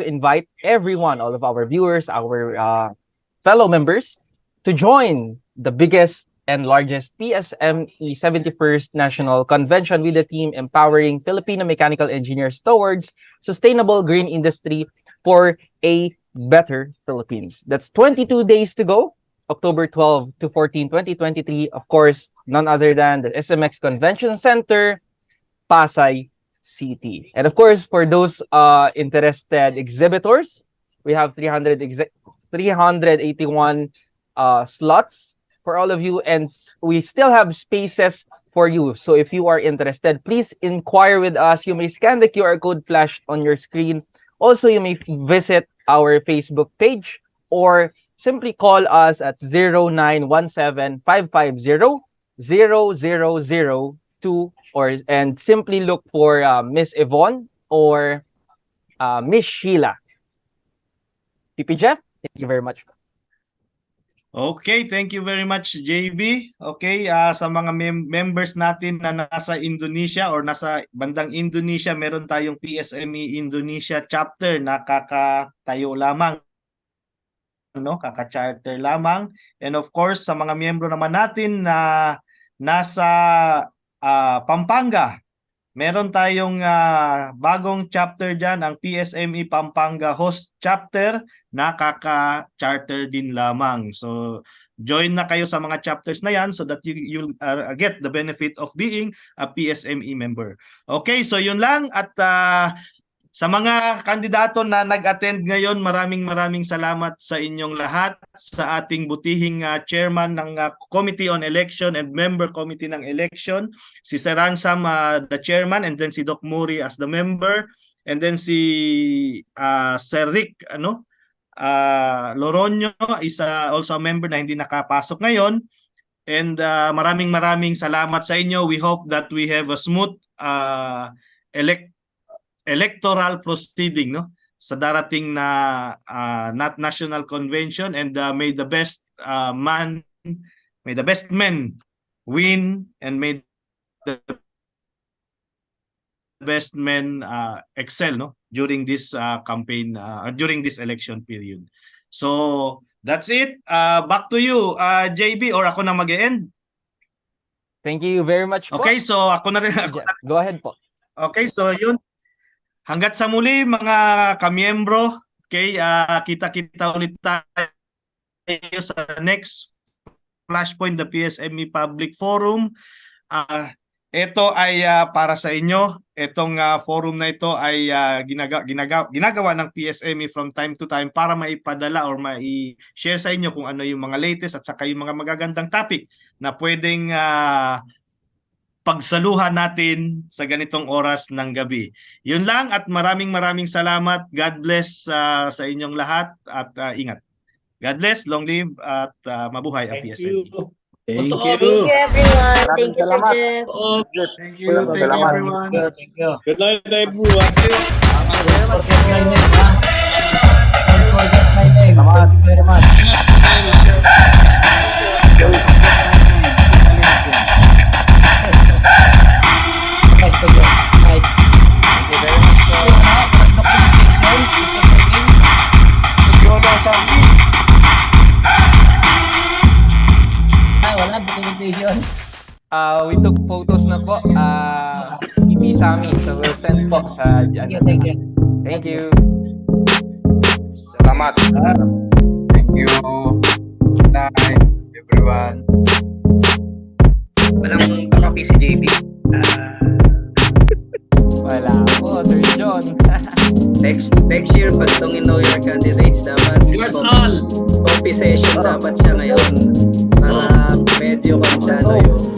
invite everyone, all of our viewers, our fellow members, to join the biggest and largest PSME 71st National Convention with the team empowering Filipino mechanical engineers towards sustainable green industry for a better Philippines. That's 22 days to go, October 12 to 14, 2023. Of course, none other than the SMX Convention Center, Pasay City. And of course, for those interested exhibitors, we have 381 slots for all of you, and we still have spaces for you. So if you are interested, please inquire with us. You may scan the QR code flashed on your screen. Also, you may visit our Facebook page or simply call us at 0917-550-0002 and simply look for Miss Yvonne or Miss Sheila. PP Jeff, thank you very much. Okay, thank you very much, JB. Okay, sa mga members natin na nasa Indonesia or nasa bandang Indonesia, meron tayong PSME Indonesia chapter na kakatayo lamang, no? Kaka-charter lamang. And of course, sa mga miyembro naman natin na nasa Pampanga, meron tayong bagong chapter dyan, ang PSME Pampanga Host Chapter na kaka-charter din lamang. So, join na kayo sa mga chapters na yan so that you'll get the benefit of being a PSME member. Okay, so yun lang. At sa mga kandidato na nag-attend ngayon, maraming salamat sa inyong lahat, sa ating butihing chairman ng Committee on Election and member committee ng election, si Sir Ransam, the chairman, and then si Doc Mori as the member, and then si Sir Rick Loronio is also a member na hindi nakapasok ngayon. And maraming salamat sa inyo. We hope that we have a smooth electoral proceeding, no, sa darating na national convention, and may the best men win, and may the best men excel, no, during this campaign, during this election period. So That's it. Back to you, JB, or ako na mag-end. Thank you very much po. Okay, so ako na rin. Go ahead po. Okay, so yun. Hanggat sa muli mga kamiyembro, okay, kita-kita ulit tayo sa next Flashpoint, the PSME Public Forum. Ito ay para sa inyo. Itong forum na ito ay ginagawa ng PSME from time to time para maipadala or mai-share sa inyo kung ano yung mga latest at saka yung mga magagandang topic na pwedeng pagsaluhan natin sa ganitong oras ng gabi. Yun lang at maraming salamat. God bless sa inyong lahat at ingat. God bless, long live at mabuhay ang PSME. Thank Thank you, everyone. Thank you, Sir Jeff. Thank you everyone. Thank you. Good night, everyone. Don't forget my name, ha? Don't forget my name. Thank you very much. Nice to you. Nice. Thank you very much po. Wala documentation. We took photos na po. Sami, so we'll send po sa dyan. Thank you. Thank you. Salamat. Thank you. Good night, everyone. Walang pakapi si JB. Wala po, Sir John. Next year, pag tungin know your candidates, dapat copy session dapat siya ngayon para medyo konsado yung